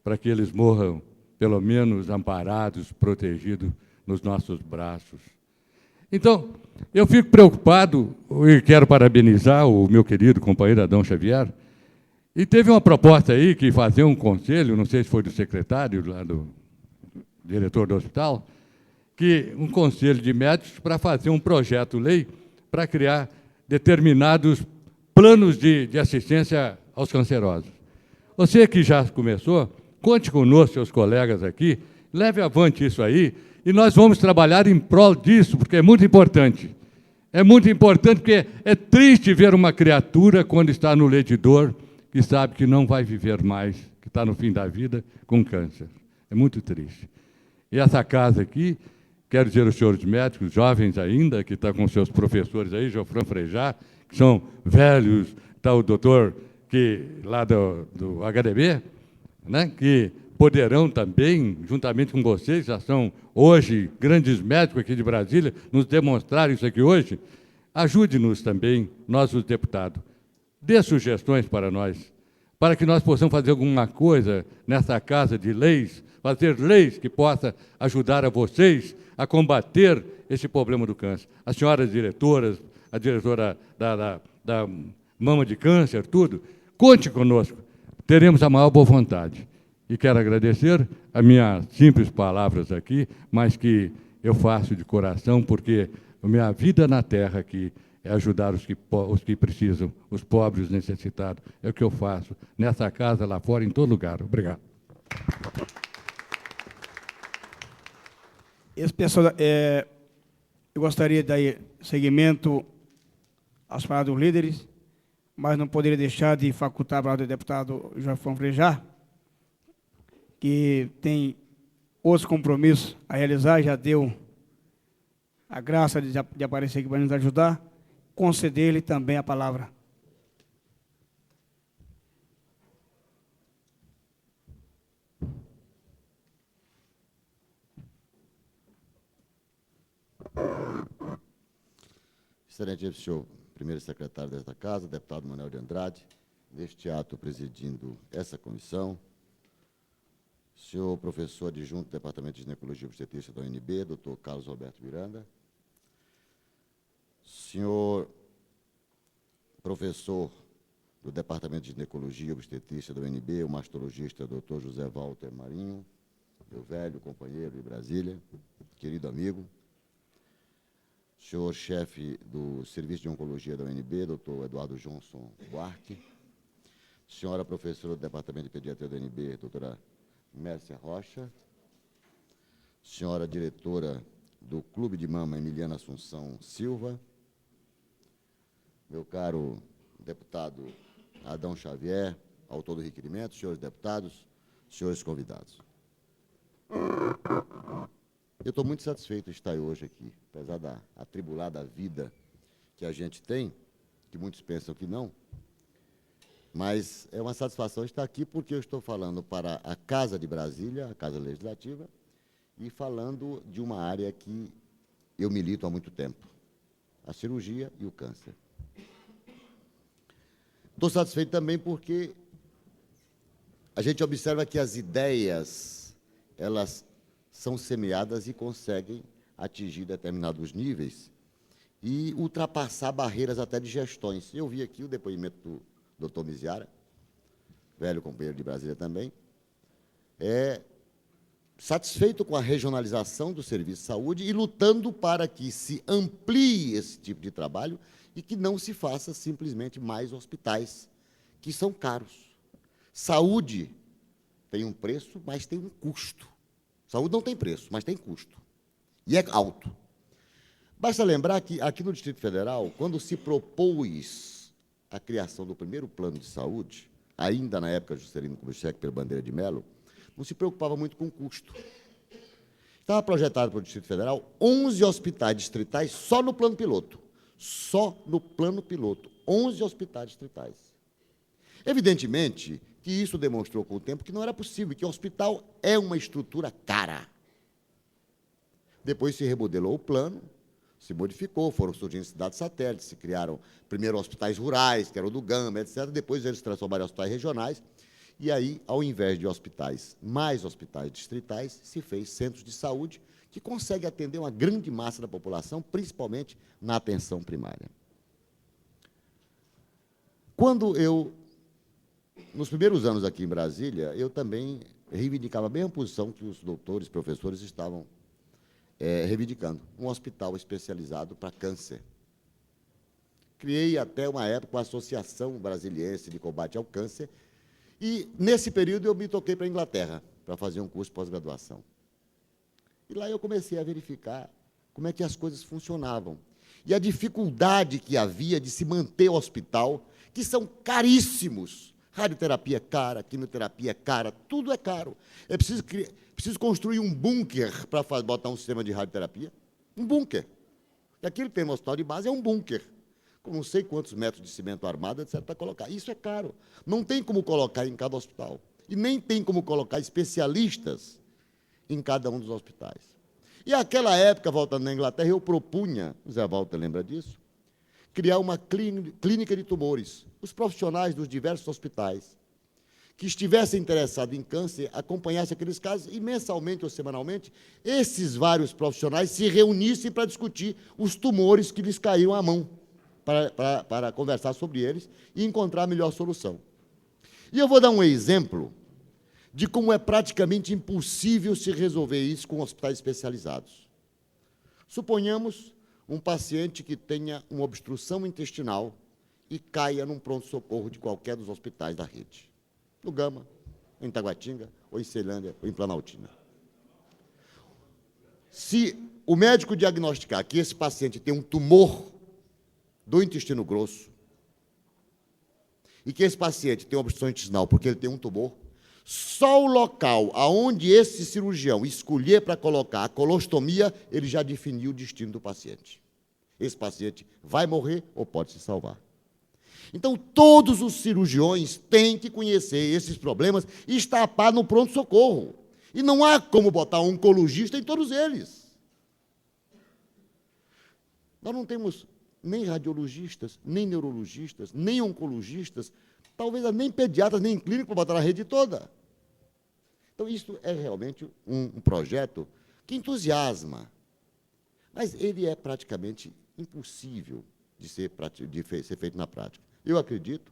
para que eles morram, pelo menos, amparados, protegidos nos nossos braços. Então, eu fico preocupado, e quero parabenizar o meu querido companheiro Adão Xavier, e teve uma proposta aí que fazer um conselho, não sei se foi do secretário, lá do diretor do hospital, que um conselho de médicos para fazer um projeto-lei para criar determinados planos de assistência aos cancerosos. Você que já começou, conte conosco, seus colegas aqui, leve avante isso aí, e nós vamos trabalhar em prol disso, porque é muito importante. É muito importante porque é triste ver uma criatura, quando está no leito de dor, que sabe que não vai viver mais, que está no fim da vida com câncer. É muito triste. E essa casa aqui, quero dizer aos senhores médicos, jovens ainda, que estão com seus professores aí, Geoffran Frejá, que são velhos, está o doutor lá do HDB, né, que poderão também, juntamente com vocês, já são hoje grandes médicos aqui de Brasília, nos demonstrar isso aqui hoje. Ajude-nos também, nós os deputados. Dê sugestões para nós, para que nós possamos fazer alguma coisa nessa casa de leis, fazer leis que possam ajudar a vocês a combater esse problema do câncer. As senhoras diretoras, a diretora da mama de câncer, tudo, conte conosco, teremos a maior boa vontade. E quero agradecer as minhas simples palavras aqui, mas que eu faço de coração, porque a minha vida na terra aqui é ajudar os que precisam, os pobres, os necessitados. É o que eu faço, nessa casa, lá fora, em todo lugar. Obrigado. Eu gostaria de dar seguimento às palavras dos líderes, mas não poderia deixar de facultar a palavra do deputado Geoffran Frejá, que tem outros compromissos a realizar, já deu a graça de aparecer aqui para nos ajudar, conceder-lhe também a palavra. Excelente senhor primeiro secretário desta casa, deputado Manuel de Andrade, neste ato presidindo essa comissão, senhor professor adjunto do Departamento de Ginecologia e Obstetrícia da UNB, doutor Carlos Roberto Miranda, senhor professor do Departamento de Ginecologia e Obstetrícia da UNB, o mastologista doutor José Walter Marinho, meu velho companheiro de Brasília, querido amigo, senhor chefe do Serviço de Oncologia da UNB, doutor Eduardo Johnson Buarque, senhora professora do Departamento de Pediatria da UNB, doutora Mércia Rocha, senhora diretora do Clube de Mama Emiliana Assunção Silva, meu caro deputado Adão Xavier, autor do requerimento, senhores deputados, senhores convidados. Eu estou muito satisfeito de estar hoje aqui, apesar da atribulada vida que a gente tem, que muitos pensam que não, mas é uma satisfação estar aqui porque eu estou falando para a Casa de Brasília, a Casa Legislativa, e falando de uma área que eu milito há muito tempo, a cirurgia e o câncer. Estou satisfeito também porque a gente observa que as ideias, elas são semeadas e conseguem atingir determinados níveis e ultrapassar barreiras até de gestões. Eu vi aqui o depoimento do doutor Miziara, velho companheiro de Brasília também, satisfeito com a regionalização do serviço de saúde e lutando para que se amplie esse tipo de trabalho e que não se faça simplesmente mais hospitais, que são caros. Saúde tem um preço, mas tem um custo. Saúde não tem preço, mas tem custo. E é alto. Basta lembrar que, aqui no Distrito Federal, quando se propôs a criação do primeiro plano de saúde, ainda na época de Juscelino Kubitschek pela Bandeira de Mello, não se preocupava muito com o custo. Estava projetado para o Distrito Federal 11 hospitais distritais só no plano piloto. Só no plano piloto. 11 hospitais distritais. Evidentemente que isso demonstrou com o tempo que não era possível, que o hospital é uma estrutura cara. Depois se remodelou o plano, se modificou, foram surgindo cidades satélites, se criaram primeiro hospitais rurais, que eram do Gama, etc. Depois eles se transformaram em hospitais regionais, e aí, ao invés de hospitais, mais hospitais distritais, se fez centros de saúde que conseguem atender uma grande massa da população, principalmente na atenção primária. Quando nos primeiros anos aqui em Brasília, eu também reivindicava a mesma posição que os doutores, professores estavam reivindicando, um hospital especializado para câncer. Criei até uma época a Associação Brasiliense de Combate ao Câncer, e, nesse período, eu me toquei para a Inglaterra, para fazer um curso de pós-graduação. E lá eu comecei a verificar como é que as coisas funcionavam. E a dificuldade que havia de se manter o hospital, que são caríssimos. Radioterapia é cara, quimioterapia é cara, tudo é caro. É preciso construir um bunker para botar um sistema de radioterapia. Um bunker. E aquilo que tem no hospital de base é um bunker, com não sei quantos metros de cimento armado, etc., para colocar. Isso é caro. Não tem como colocar em cada hospital. E nem tem como colocar especialistas em cada um dos hospitais. E naquela época, voltando na Inglaterra, eu propunha, o Zé Walter lembra disso, criar uma clínica de tumores. Os profissionais dos diversos hospitais que estivessem interessados em câncer acompanhassem aqueles casos e, mensalmente ou semanalmente, esses vários profissionais se reunissem para discutir os tumores que lhes caíam à mão, para conversar sobre eles e encontrar a melhor solução. E eu vou dar um exemplo de como é praticamente impossível se resolver isso com hospitais especializados. Suponhamos um paciente que tenha uma obstrução intestinal e caia num pronto-socorro de qualquer dos hospitais da rede. No Gama, em Taguatinga, ou em Ceilândia, ou em Planaltina. Se o médico diagnosticar que esse paciente tem um tumor do intestino grosso e que esse paciente tem uma obstrução intestinal porque ele tem um tumor, só o local aonde esse cirurgião escolher para colocar a colostomia, ele já definiu o destino do paciente. Esse paciente vai morrer ou pode se salvar. Então, todos os cirurgiões têm que conhecer esses problemas e estar no pronto-socorro. E não há como botar um oncologista em todos eles. Nós não temos nem radiologistas, nem neurologistas, nem oncologistas, talvez nem pediatras, nem clínicos para botar na rede toda. Então, isso é realmente um projeto que entusiasma, mas ele é praticamente impossível de ser feito na prática. Eu acredito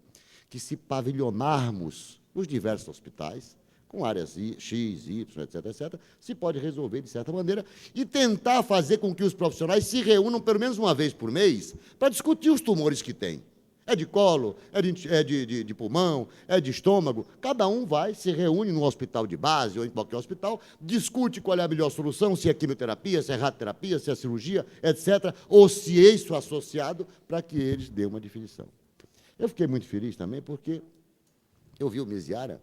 que, se pavilionarmos os diversos hospitais, com áreas X, Y, etc., etc., se pode resolver de certa maneira e tentar fazer com que os profissionais se reúnam pelo menos uma vez por mês para discutir os tumores que têm. É de colo, é de pulmão, é de estômago. Cada um vai, se reúne no hospital de base ou em qualquer hospital, discute qual é a melhor solução, se é quimioterapia, se é radioterapia, se é cirurgia, etc., ou se é isso associado, para que eles dêem uma definição. Eu fiquei muito feliz também porque eu vi o Misiara,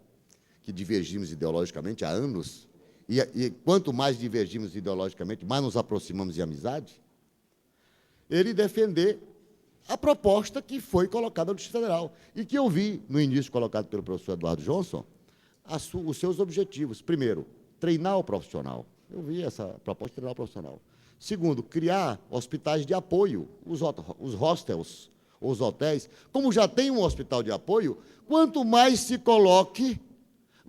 que divergimos ideologicamente há anos, e quanto mais divergimos ideologicamente, mais nos aproximamos de amizade, ele defender a proposta que foi colocada no Distrito Federal, e que eu vi, no início, colocado pelo professor Eduardo Johnson, os seus objetivos. Primeiro, treinar o profissional. Eu vi essa proposta de treinar o profissional. Segundo, criar hospitais de apoio, os hostels, os hotéis. Como já tem um hospital de apoio, quanto mais se coloque,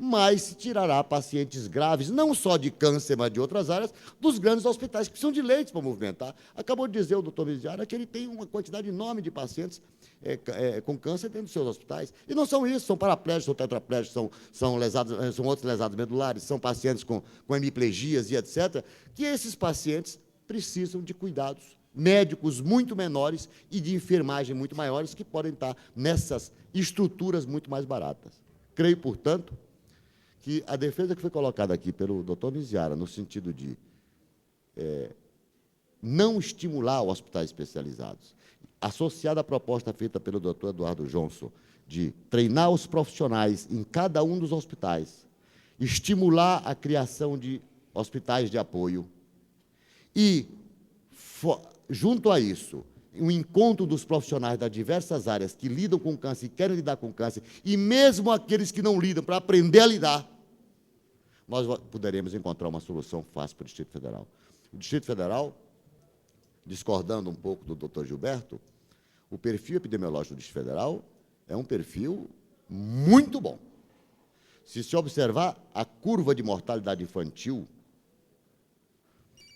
mais se tirará pacientes graves, não só de câncer, mas de outras áreas, dos grandes hospitais, que precisam de leitos para movimentar. Acabou de dizer o doutor Misiara que ele tem uma quantidade enorme de pacientes com câncer dentro dos seus hospitais. E não são isso, são paraplégicos, são tetraplégicos, são outros lesados medulares, são pacientes com hemiplegias e etc., que esses pacientes precisam de cuidados médicos muito menores e de enfermagem muito maiores, que podem estar nessas estruturas muito mais baratas. Creio, portanto, que a defesa que foi colocada aqui pelo doutor Misiara, no sentido de não estimular hospitais especializados, associada à proposta feita pelo doutor Eduardo Johnson, de treinar os profissionais em cada um dos hospitais, estimular a criação de hospitais de apoio e, junto a isso, um encontro dos profissionais das diversas áreas que lidam com câncer e querem lidar com câncer, e mesmo aqueles que não lidam, para aprender a lidar, nós poderemos encontrar uma solução fácil para o Distrito Federal. O Distrito Federal, discordando um pouco do doutor Gilberto, o perfil epidemiológico do Distrito Federal é um perfil muito bom. Se observar a curva de mortalidade infantil,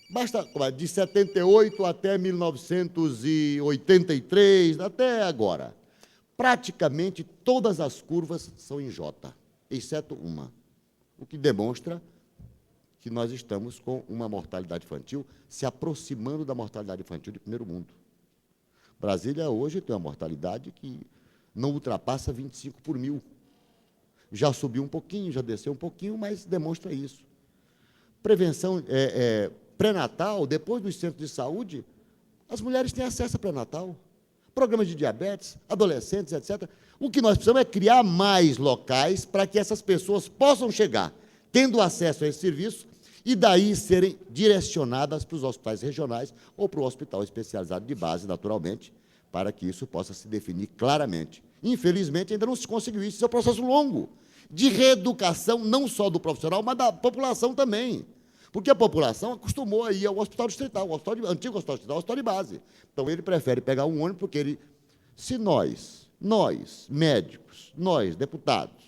basta de 78 até 1983, até agora, praticamente todas as curvas são em J, exceto uma, o que demonstra que nós estamos com uma mortalidade infantil se aproximando da mortalidade infantil do primeiro mundo. Brasília hoje tem uma mortalidade que não ultrapassa 25 por mil. Já subiu um pouquinho, já desceu um pouquinho, mas demonstra isso. Prevenção pré-natal, depois dos centros de saúde, as mulheres têm acesso a pré-natal, programas de diabetes, adolescentes, etc. O que nós precisamos é criar mais locais para que essas pessoas possam chegar, tendo acesso a esse serviço, e daí serem direcionadas para os hospitais regionais ou para o hospital especializado de base, naturalmente, para que isso possa se definir claramente. Infelizmente, ainda não se conseguiu isso. Isso é um processo longo, de reeducação, não só do profissional, mas da população também. Porque a população acostumou a ir ao hospital distrital, antigo hospital distrital, ao hospital de base. Então, ele prefere pegar um ônibus, porque ele... Se nós, médicos, nós, deputados,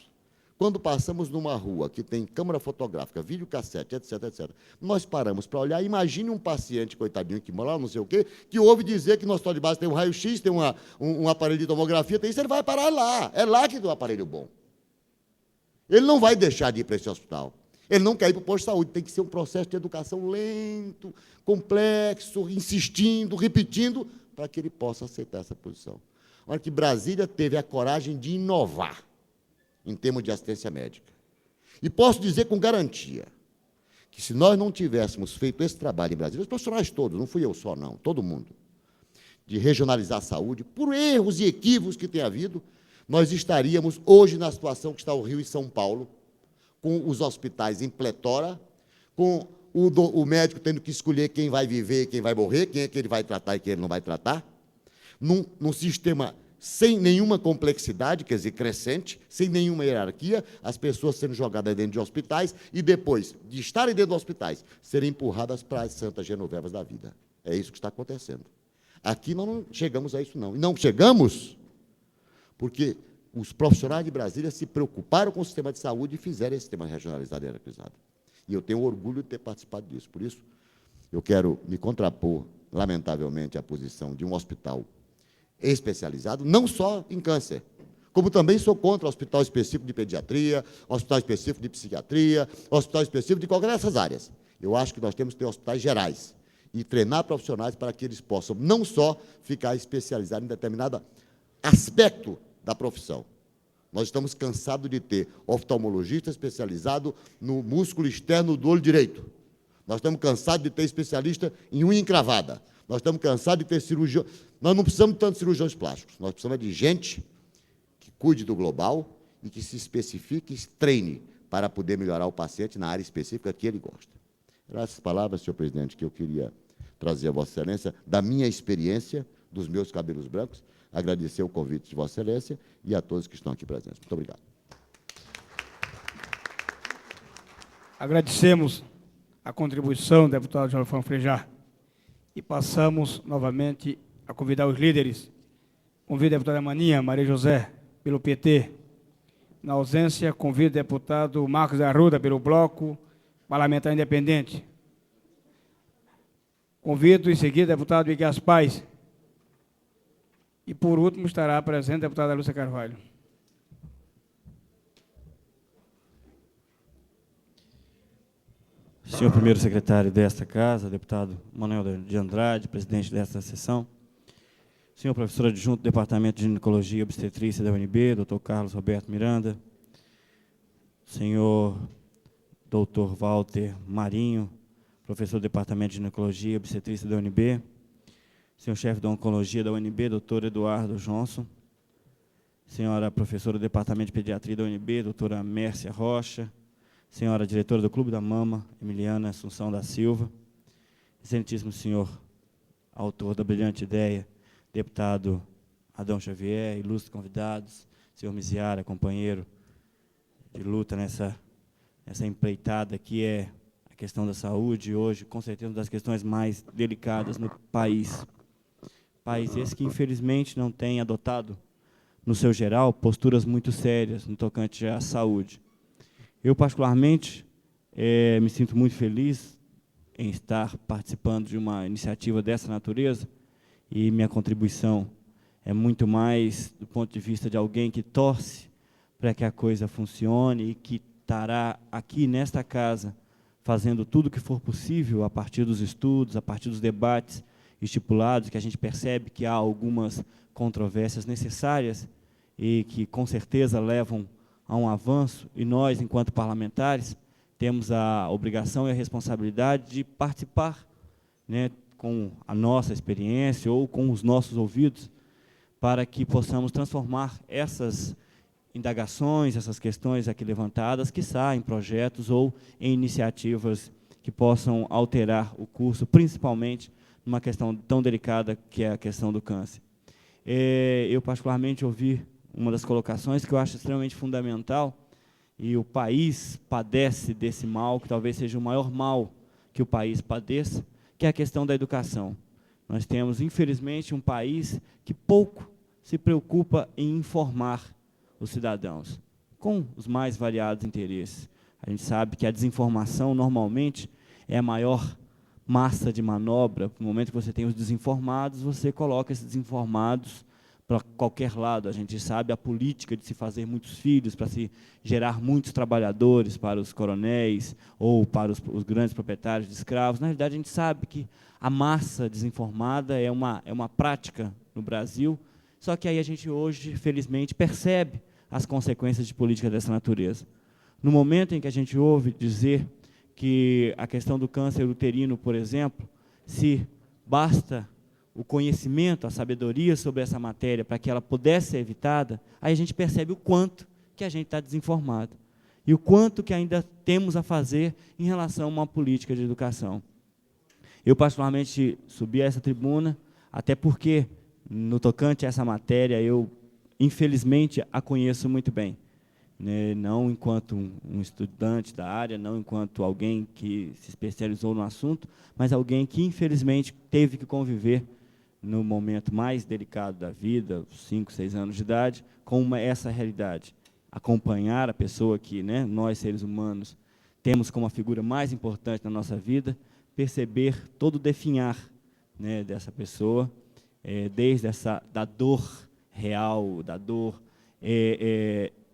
quando passamos numa rua que tem câmera fotográfica, videocassete, etc., nós paramos para olhar, imagine um paciente, coitadinho, que mora lá, não sei o quê, que ouve dizer que no hospital de base tem um raio-x, tem um aparelho de tomografia, tem isso, ele vai parar lá. É lá que tem um aparelho bom. Ele não vai deixar de ir para esse hospital. Ele não quer ir para o posto de saúde. Tem que ser um processo de educação lento, complexo, insistindo, repetindo, para que ele possa aceitar essa posição. Olha que Brasília teve a coragem de inovar em termos de assistência médica. E posso dizer com garantia que, se nós não tivéssemos feito esse trabalho em Brasília, os profissionais todos, não fui eu só, não, todo mundo, de regionalizar a saúde, por erros e equívocos que tem havido, nós estaríamos hoje na situação que está o Rio e São Paulo, com os hospitais em pletora, com o médico tendo que escolher quem vai viver e quem vai morrer, quem é que ele vai tratar e quem ele não vai tratar, num sistema sem nenhuma complexidade, quer dizer, crescente, sem nenhuma hierarquia, as pessoas sendo jogadas dentro de hospitais e, depois de estarem dentro de hospitais, serem empurradas para as santas genovevas da vida. É isso que está acontecendo. Aqui nós não chegamos a isso, não. E não chegamos porque os profissionais de Brasília se preocuparam com o sistema de saúde e fizeram esse sistema regionalizado e hierarquizado. E eu tenho orgulho de ter participado disso. Por isso, eu quero me contrapor, lamentavelmente, à posição de um hospital especializado, não só em câncer, como também sou contra o hospital específico de pediatria, hospital específico de psiquiatria, hospital específico de qualquer dessas áreas. Eu acho que nós temos que ter hospitais gerais e treinar profissionais para que eles possam não só ficar especializados em determinado aspecto da profissão. Nós estamos cansados de ter oftalmologista especializado no músculo externo do olho direito. Nós estamos cansados de ter especialista em unha encravada. Nós estamos cansados de ter cirurgião. Nós não precisamos tanto de cirurgiões plásticos. Nós precisamos de gente que cuide do global e que se especifique e treine para poder melhorar o paciente na área específica que ele gosta. Eram essas palavras, senhor presidente, que eu queria trazer a Vossa Excelência, da minha experiência, dos meus cabelos brancos, agradecer o convite de Vossa Excelência e a todos que estão aqui presentes. Muito obrigado. Agradecemos a contribuição do deputado Jolfão Frejá e passamos novamente a convidar os líderes. Convido a deputada Maninha, Maria José, pelo PT. Na ausência, convido o deputado Marcos Arruda, pelo Bloco Parlamentar Independente. Convido, em seguida, o deputado Miguel Paz. E, por último, estará presente a deputada Lúcia Carvalho. Senhor primeiro secretário desta casa, deputado Manuel de Andrade, presidente desta sessão. Senhor professor adjunto do Departamento de Ginecologia e Obstetrícia da UNB, doutor Carlos Roberto Miranda. Senhor doutor Walter Marinho, professor do Departamento de Ginecologia e Obstetrícia da UNB. Senhor chefe da Oncologia da UNB, doutor Eduardo Johnson. Senhora professora do Departamento de Pediatria da UNB, doutora Mércia Rocha. Senhora diretora do Clube da Mama, Emiliana Assunção da Silva. Excelentíssimo senhor autor da brilhante ideia, deputado Adão Xavier, ilustres convidados, senhor Miziara, companheiro de luta nessa empreitada que é a questão da saúde, hoje, com certeza, uma das questões mais delicadas no país. País esse que, infelizmente, não tem adotado, no seu geral, posturas muito sérias no tocante à saúde. Eu, particularmente, me sinto muito feliz em estar participando de uma iniciativa dessa natureza e minha contribuição é muito mais do ponto de vista de alguém que torce para que a coisa funcione e que estará aqui nesta casa fazendo tudo o que for possível a partir dos estudos, a partir dos debates estipulados, que a gente percebe que há algumas controvérsias necessárias e que, com certeza, levam a um avanço, e nós, enquanto parlamentares, temos a obrigação e a responsabilidade de participar, né, com a nossa experiência ou com os nossos ouvidos, para que possamos transformar essas indagações, essas questões aqui levantadas, quiçá em projetos ou em iniciativas que possam alterar o curso, principalmente numa questão tão delicada que é a questão do câncer. Eu, particularmente, ouvi uma das colocações que eu acho extremamente fundamental, e o país padece desse mal, que talvez seja o maior mal que o país padeça, que é a questão da educação. Nós temos, infelizmente, um país que pouco se preocupa em informar os cidadãos, com os mais variados interesses. A gente sabe que a desinformação, normalmente, é a maior massa de manobra. No momento que você tem os desinformados, você coloca esses desinformados para qualquer lado. A gente sabe a política de se fazer muitos filhos, para se gerar muitos trabalhadores para os coronéis ou para os grandes proprietários de escravos. Na realidade, a gente sabe que a massa desinformada é uma prática no Brasil, só que aí a gente hoje, felizmente, percebe as consequências de política dessa natureza. No momento em que a gente ouve dizer que a questão do câncer uterino, por exemplo, se basta o conhecimento, a sabedoria sobre essa matéria para que ela pudesse ser evitada, aí a gente percebe o quanto que a gente está desinformado e o quanto que ainda temos a fazer em relação a uma política de educação. Eu, particularmente, subi a essa tribuna, até porque, no tocante a essa matéria, eu, infelizmente, a conheço muito bem, né? Não enquanto um estudante da área, não enquanto alguém que se especializou no assunto, mas alguém que, infelizmente, teve que conviver no momento mais delicado da vida, 5, 6 anos de idade, com essa realidade. Acompanhar a pessoa que, né, nós, seres humanos, temos como a figura mais importante na nossa vida, perceber todo o definhar, né, dessa pessoa, desde da dor real, da dor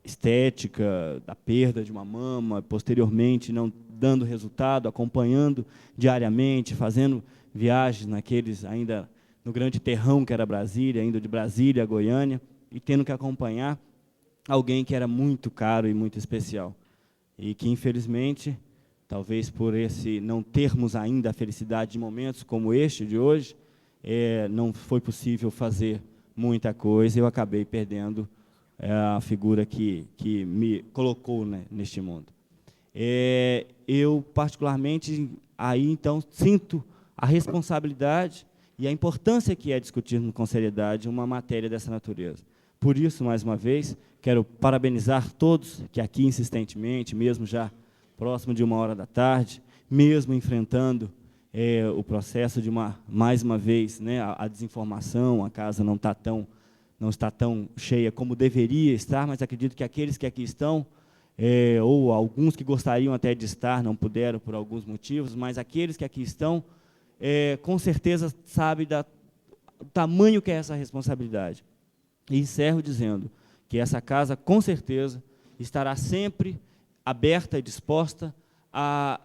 estética, da perda de uma mama, posteriormente não dando resultado, acompanhando diariamente, fazendo viagens naqueles ainda no grande terrão que era Brasília, indo de Brasília a Goiânia, e tendo que acompanhar alguém que era muito caro e muito especial. E que, infelizmente, talvez por esse não termos ainda a felicidade de momentos como este de hoje, não foi possível fazer muita coisa, e eu acabei perdendo a figura que me colocou, né, neste mundo. Eu, particularmente, aí, então, sinto a responsabilidade e a importância que é discutir com seriedade uma matéria dessa natureza. Por isso, mais uma vez, quero parabenizar todos que aqui, insistentemente, mesmo já próximo de 13h, mesmo enfrentando o processo de mais uma vez, né, a desinformação, a casa não está tão cheia como deveria estar, mas acredito que aqueles que aqui estão, ou alguns que gostariam até de estar, não puderam por alguns motivos, mas aqueles que aqui estão, com certeza sabem do tamanho que é essa responsabilidade. E encerro dizendo que essa casa, com certeza, estará sempre aberta e disposta a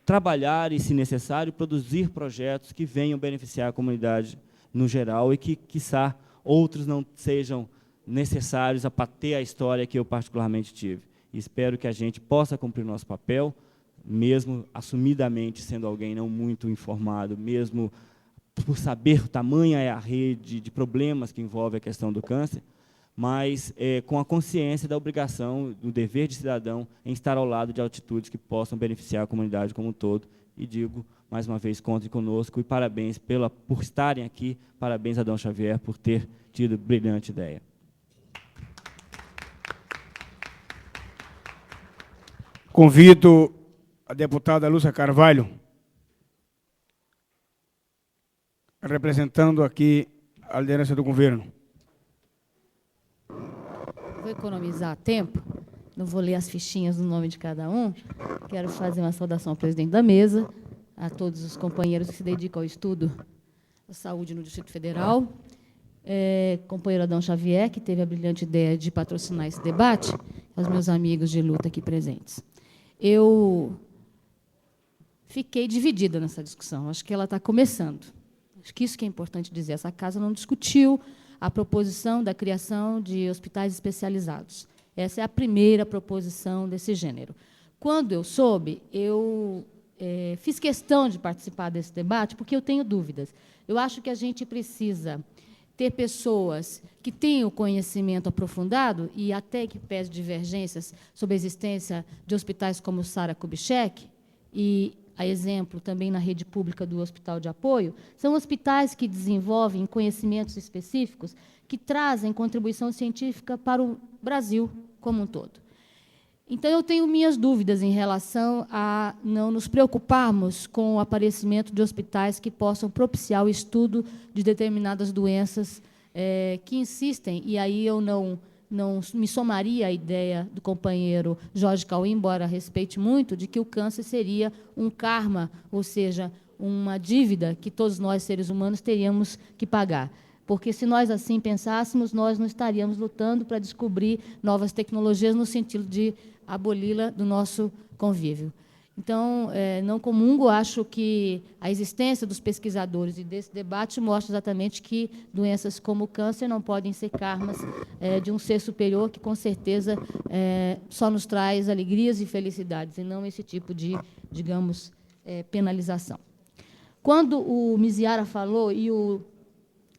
trabalhar e, se necessário, produzir projetos que venham beneficiar a comunidade no geral e que, quiçá, outros não sejam necessários para ter a história que eu particularmente tive. E espero que a gente possa cumprir nosso papel, mesmo assumidamente sendo alguém não muito informado, mesmo por saber o tamanho é a rede de problemas que envolve a questão do câncer, mas com a consciência da obrigação, do dever de cidadão em estar ao lado de atitudes que possam beneficiar a comunidade como um todo. E digo, mais uma vez, contem conosco e parabéns por estarem aqui, parabéns a Adão Xavier por ter tido brilhante ideia. Convido a deputada Lúcia Carvalho, representando aqui a liderança do governo. Vou economizar tempo, não vou ler as fichinhas no nome de cada um. Quero fazer uma saudação ao presidente da mesa, a todos os companheiros que se dedicam ao estudo da saúde no Distrito Federal, companheiro Adão Xavier, que teve a brilhante ideia de patrocinar esse debate, aos meus amigos de luta aqui presentes. Eu fiquei dividida nessa discussão, acho que ela está começando. Acho que isso que é importante dizer, essa casa não discutiu a proposição da criação de hospitais especializados. Essa é a primeira proposição desse gênero. Quando eu soube, eu fiz questão de participar desse debate, porque eu tenho dúvidas. Eu acho que a gente precisa ter pessoas que tenham conhecimento aprofundado, e até que pese divergências sobre a existência de hospitais como o Sara Kubitschek, e a exemplo também na rede pública do Hospital de Apoio, são hospitais que desenvolvem conhecimentos específicos que trazem contribuição científica para o Brasil como um todo. Então, eu tenho minhas dúvidas em relação a não nos preocuparmos com o aparecimento de hospitais que possam propiciar o estudo de determinadas doenças que insistem, e aí eu não me somaria à ideia do companheiro Jorge Cauê, embora respeite muito, de que o câncer seria um karma, ou seja, uma dívida que todos nós, seres humanos, teríamos que pagar. Porque, se nós assim pensássemos, nós não estaríamos lutando para descobrir novas tecnologias no sentido de aboli-la do nosso convívio. Então, não comungo, acho que a existência dos pesquisadores e desse debate mostra exatamente que doenças como o câncer não podem ser karmas de um ser superior que, com certeza, só nos traz alegrias e felicidades, e não esse tipo de, digamos, penalização. Quando o Miziara falou, e o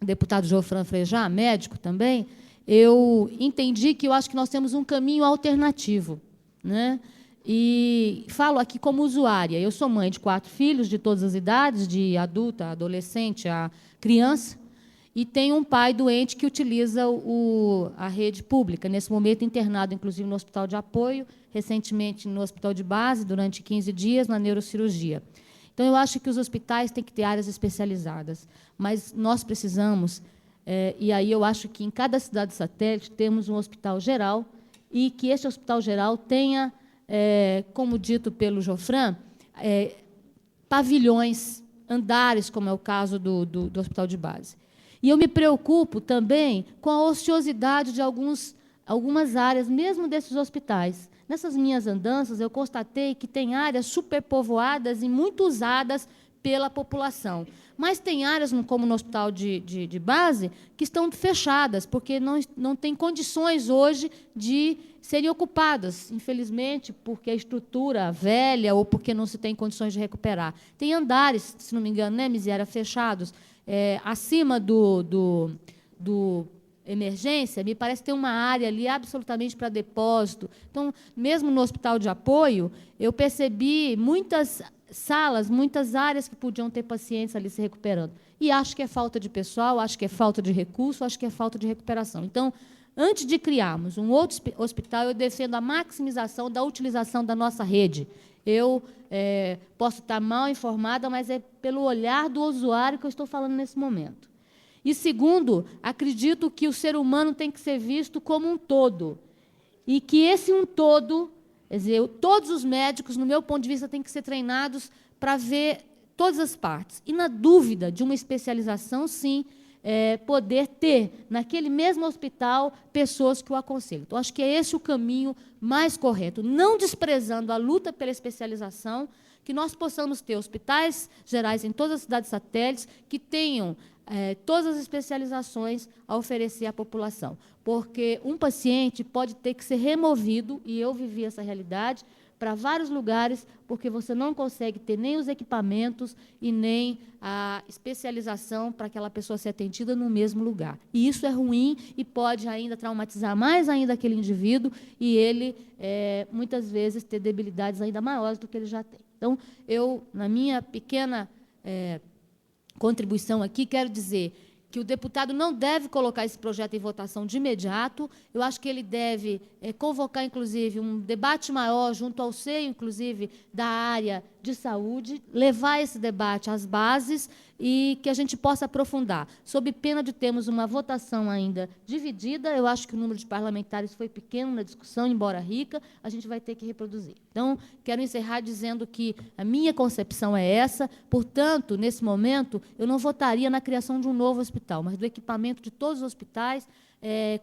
deputado Geoffran Frejá, médico também, eu entendi que eu acho que nós temos um caminho alternativo, né? E falo aqui como usuária. Eu sou mãe de 4 filhos, de todas as idades, de adulta, adolescente, a criança, e tenho um pai doente que utiliza a rede pública, nesse momento internado, inclusive, no Hospital de Apoio, recentemente no Hospital de Base, durante 15 dias, na neurocirurgia. Então, eu acho que os hospitais têm que ter áreas especializadas, mas nós precisamos, e aí eu acho que em cada cidade satélite temos um hospital geral, e que este hospital geral tenha, como dito pelo Geoffran, pavilhões, andares, como é o caso do Hospital de Base. E eu me preocupo também com a ociosidade de algumas áreas, mesmo desses hospitais. Nessas minhas andanças, eu constatei que tem áreas superpovoadas e muito usadas pela população. Mas tem áreas, como no hospital de base, que estão fechadas, porque não tem condições hoje de serem ocupadas, infelizmente, porque a estrutura velha ou porque não se tem condições de recuperar. Tem andares, se não me engano, né, Miziara, fechados, acima do emergência, me parece ter uma área ali absolutamente para depósito. Então, mesmo no Hospital de Apoio, eu percebi muitas salas, muitas áreas que podiam ter pacientes ali se recuperando. E acho que é falta de pessoal, acho que é falta de recurso, acho que é falta de recuperação. Então, antes de criarmos um outro hospital, eu defendo a maximização da utilização da nossa rede. Eu posso estar mal informada, mas é pelo olhar do usuário que eu estou falando nesse momento. E, segundo, acredito que o ser humano tem que ser visto como um todo. E que esse um todo, quer dizer, todos os médicos, no meu ponto de vista, têm que ser treinados para ver todas as partes. E, na dúvida de uma especialização, sim, poder ter, naquele mesmo hospital, pessoas que o aconselhem. Então, acho que é esse o caminho mais correto, não desprezando a luta pela especialização, que nós possamos ter hospitais gerais em todas as cidades satélites que tenham todas as especializações a oferecer à população. Porque um paciente pode ter que ser removido, e eu vivi essa realidade, para vários lugares, porque você não consegue ter nem os equipamentos e nem a especialização para aquela pessoa ser atendida no mesmo lugar. E isso é ruim e pode ainda traumatizar mais ainda aquele indivíduo e ele, muitas vezes, ter debilidades ainda maiores do que ele já tem. Então, eu, na minha pequena contribuição aqui, quero dizer que o deputado não deve colocar esse projeto em votação de imediato. Eu acho que ele deve convocar, inclusive, um debate maior junto ao seio, inclusive, da área de saúde, levar esse debate às bases e que a gente possa aprofundar. Sob pena de termos uma votação ainda dividida, eu acho que o número de parlamentares foi pequeno na discussão, embora rica, a gente vai ter que reproduzir. Então, quero encerrar dizendo que a minha concepção é essa, portanto, nesse momento, eu não votaria na criação de um novo hospital, mas do equipamento de todos os hospitais,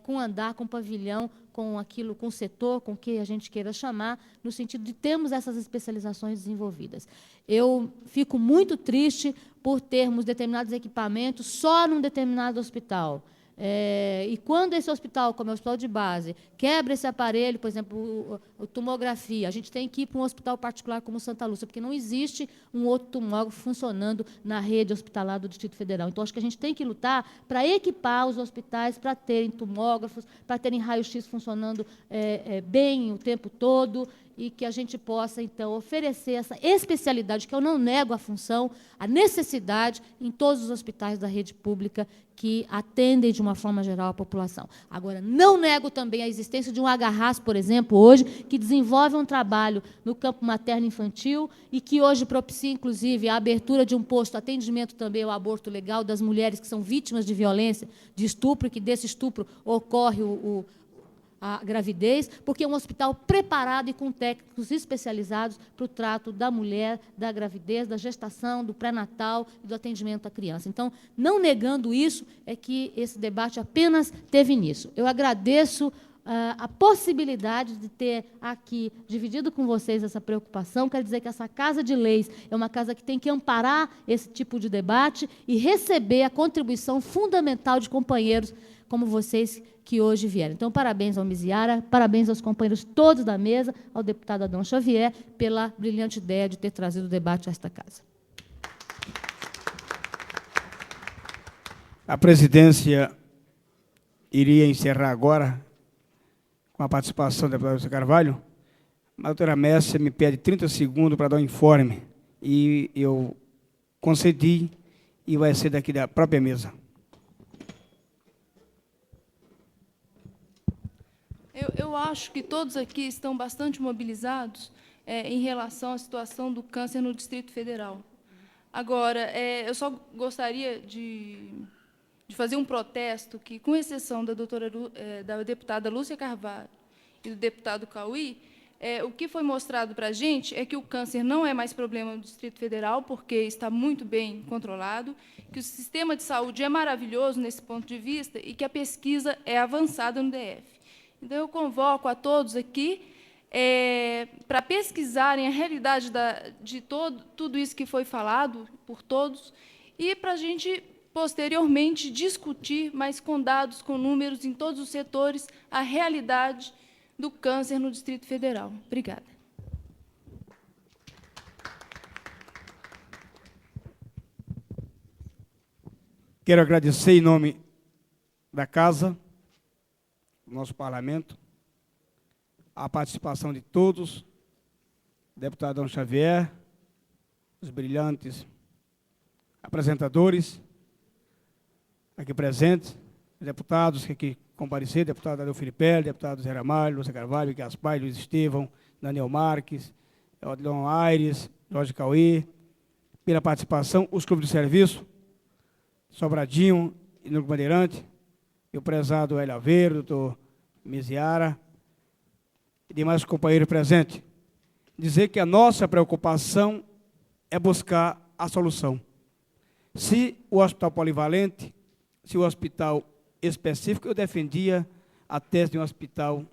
com andar, com pavilhão, com aquilo, com o setor, com o que a gente queira chamar, no sentido de termos essas especializações desenvolvidas. Eu fico muito triste por termos determinados equipamentos só num determinado hospital. E quando esse hospital, como é o hospital de base, quebra esse aparelho, por exemplo, a tomografia, a gente tem que ir para um hospital particular como Santa Lúcia, porque não existe um outro tomógrafo funcionando na rede hospitalar do Distrito Federal. Então, acho que a gente tem que lutar para equipar os hospitais, para terem tomógrafos, para terem raio-x funcionando bem o tempo todo, e que a gente possa, então, oferecer essa especialidade, que eu não nego a função, a necessidade em todos os hospitais da rede pública que atendem, de uma forma geral, a população. Agora, não nego também a existência de um agarras, por exemplo, hoje, que desenvolve um trabalho no campo materno-infantil e que hoje propicia, inclusive, a abertura de um posto de atendimento também ao aborto legal das mulheres que são vítimas de violência, de estupro, e que desse estupro ocorre a gravidez, porque é um hospital preparado e com técnicos especializados para o trato da mulher, da gravidez, da gestação, do pré-natal e do atendimento à criança. Então, não negando isso, é que esse debate apenas teve início. Eu agradeço a possibilidade de ter aqui dividido com vocês essa preocupação. Quero dizer que essa Casa de Leis é uma casa que tem que amparar esse tipo de debate e receber a contribuição fundamental de companheiros como vocês que hoje vieram. Então, parabéns ao Misiara, parabéns aos companheiros todos da mesa, ao deputado Adão Xavier, pela brilhante ideia de ter trazido o debate a esta casa. A presidência iria encerrar agora com a participação da deputada Lúcia Carvalho, mas a doutora Messia me pede 30 segundos para dar um informe, e eu concedi, e vai ser daqui da própria mesa. Eu acho que todos aqui estão bastante mobilizados em relação à situação do câncer no Distrito Federal. Agora, eu só gostaria de fazer um protesto que, com exceção da da deputada Lúcia Carvalho e do deputado Cauí, o que foi mostrado para a gente é que o câncer não é mais problema no Distrito Federal, porque está muito bem controlado, que o sistema de saúde é maravilhoso nesse ponto de vista e que a pesquisa é avançada no DF. Então, eu convoco a todos aqui para pesquisarem a realidade de tudo isso que foi falado por todos e para a gente, posteriormente, discutir, mas com dados, com números, em todos os setores, a realidade do câncer no Distrito Federal. Obrigada. Quero agradecer, em nome da Casa, nosso parlamento, a participação de todos, deputado Adão Xavier, os brilhantes apresentadores aqui presentes, deputados que aqui compareceram, deputado Adel Filipe, deputado Zé Ramalho, Lúcia Carvalho, Gaspar, Luiz Estevão, Daniel Marques, Odilon Aires, Jorge Cauê, pela participação, os clubes de serviço, Sobradinho e Núcleo Bandeirante, e o prezado Hélio Aveiro, doutor Misiara, e demais companheiros presentes, dizer que a nossa preocupação é buscar a solução. Se o hospital polivalente, se o hospital específico, eu defendia a tese de um hospital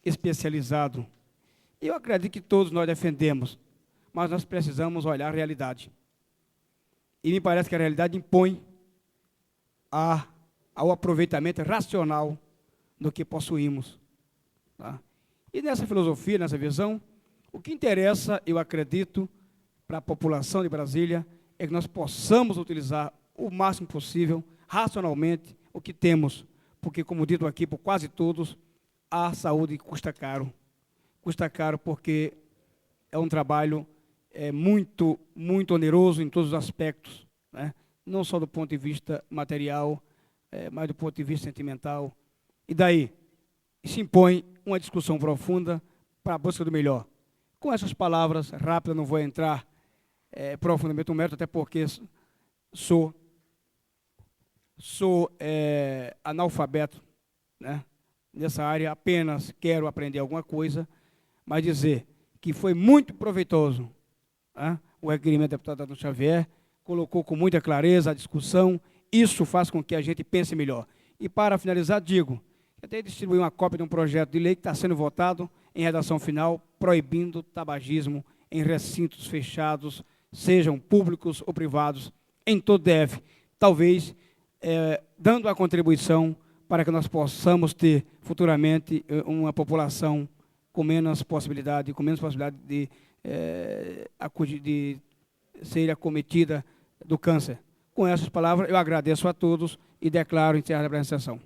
especializado. Eu acredito que todos nós defendemos, mas nós precisamos olhar a realidade. E me parece que a realidade impõe ao aproveitamento racional do que possuímos. Tá? E nessa filosofia, nessa visão, o que interessa, eu acredito, para a população de Brasília, é que nós possamos utilizar o máximo possível, racionalmente, o que temos. Porque, como dito aqui por quase todos, a saúde custa caro. Custa caro porque é um trabalho muito, muito oneroso em todos os aspectos, né? Não só do ponto de vista material, mas do ponto de vista sentimental. E daí se impõe uma discussão profunda para a busca do melhor. Com essas palavras rápidas, não vou entrar profundamente no mérito, até porque sou analfabeto, né? Nessa área, apenas quero aprender alguma coisa, mas dizer que foi muito proveitoso, né? O requerimento do deputado Adão Xavier colocou com muita clareza a discussão, isso faz com que a gente pense melhor. E, para finalizar, digo, eu tenho distribuído uma cópia de um projeto de lei que está sendo votado em redação final, proibindo tabagismo em recintos fechados, sejam públicos ou privados, em todo o DF. Talvez dando a contribuição para que nós possamos ter futuramente uma população com menos possibilidade de ser acometida do câncer. Com essas palavras, eu agradeço a todos e declaro encerrada a apresentação.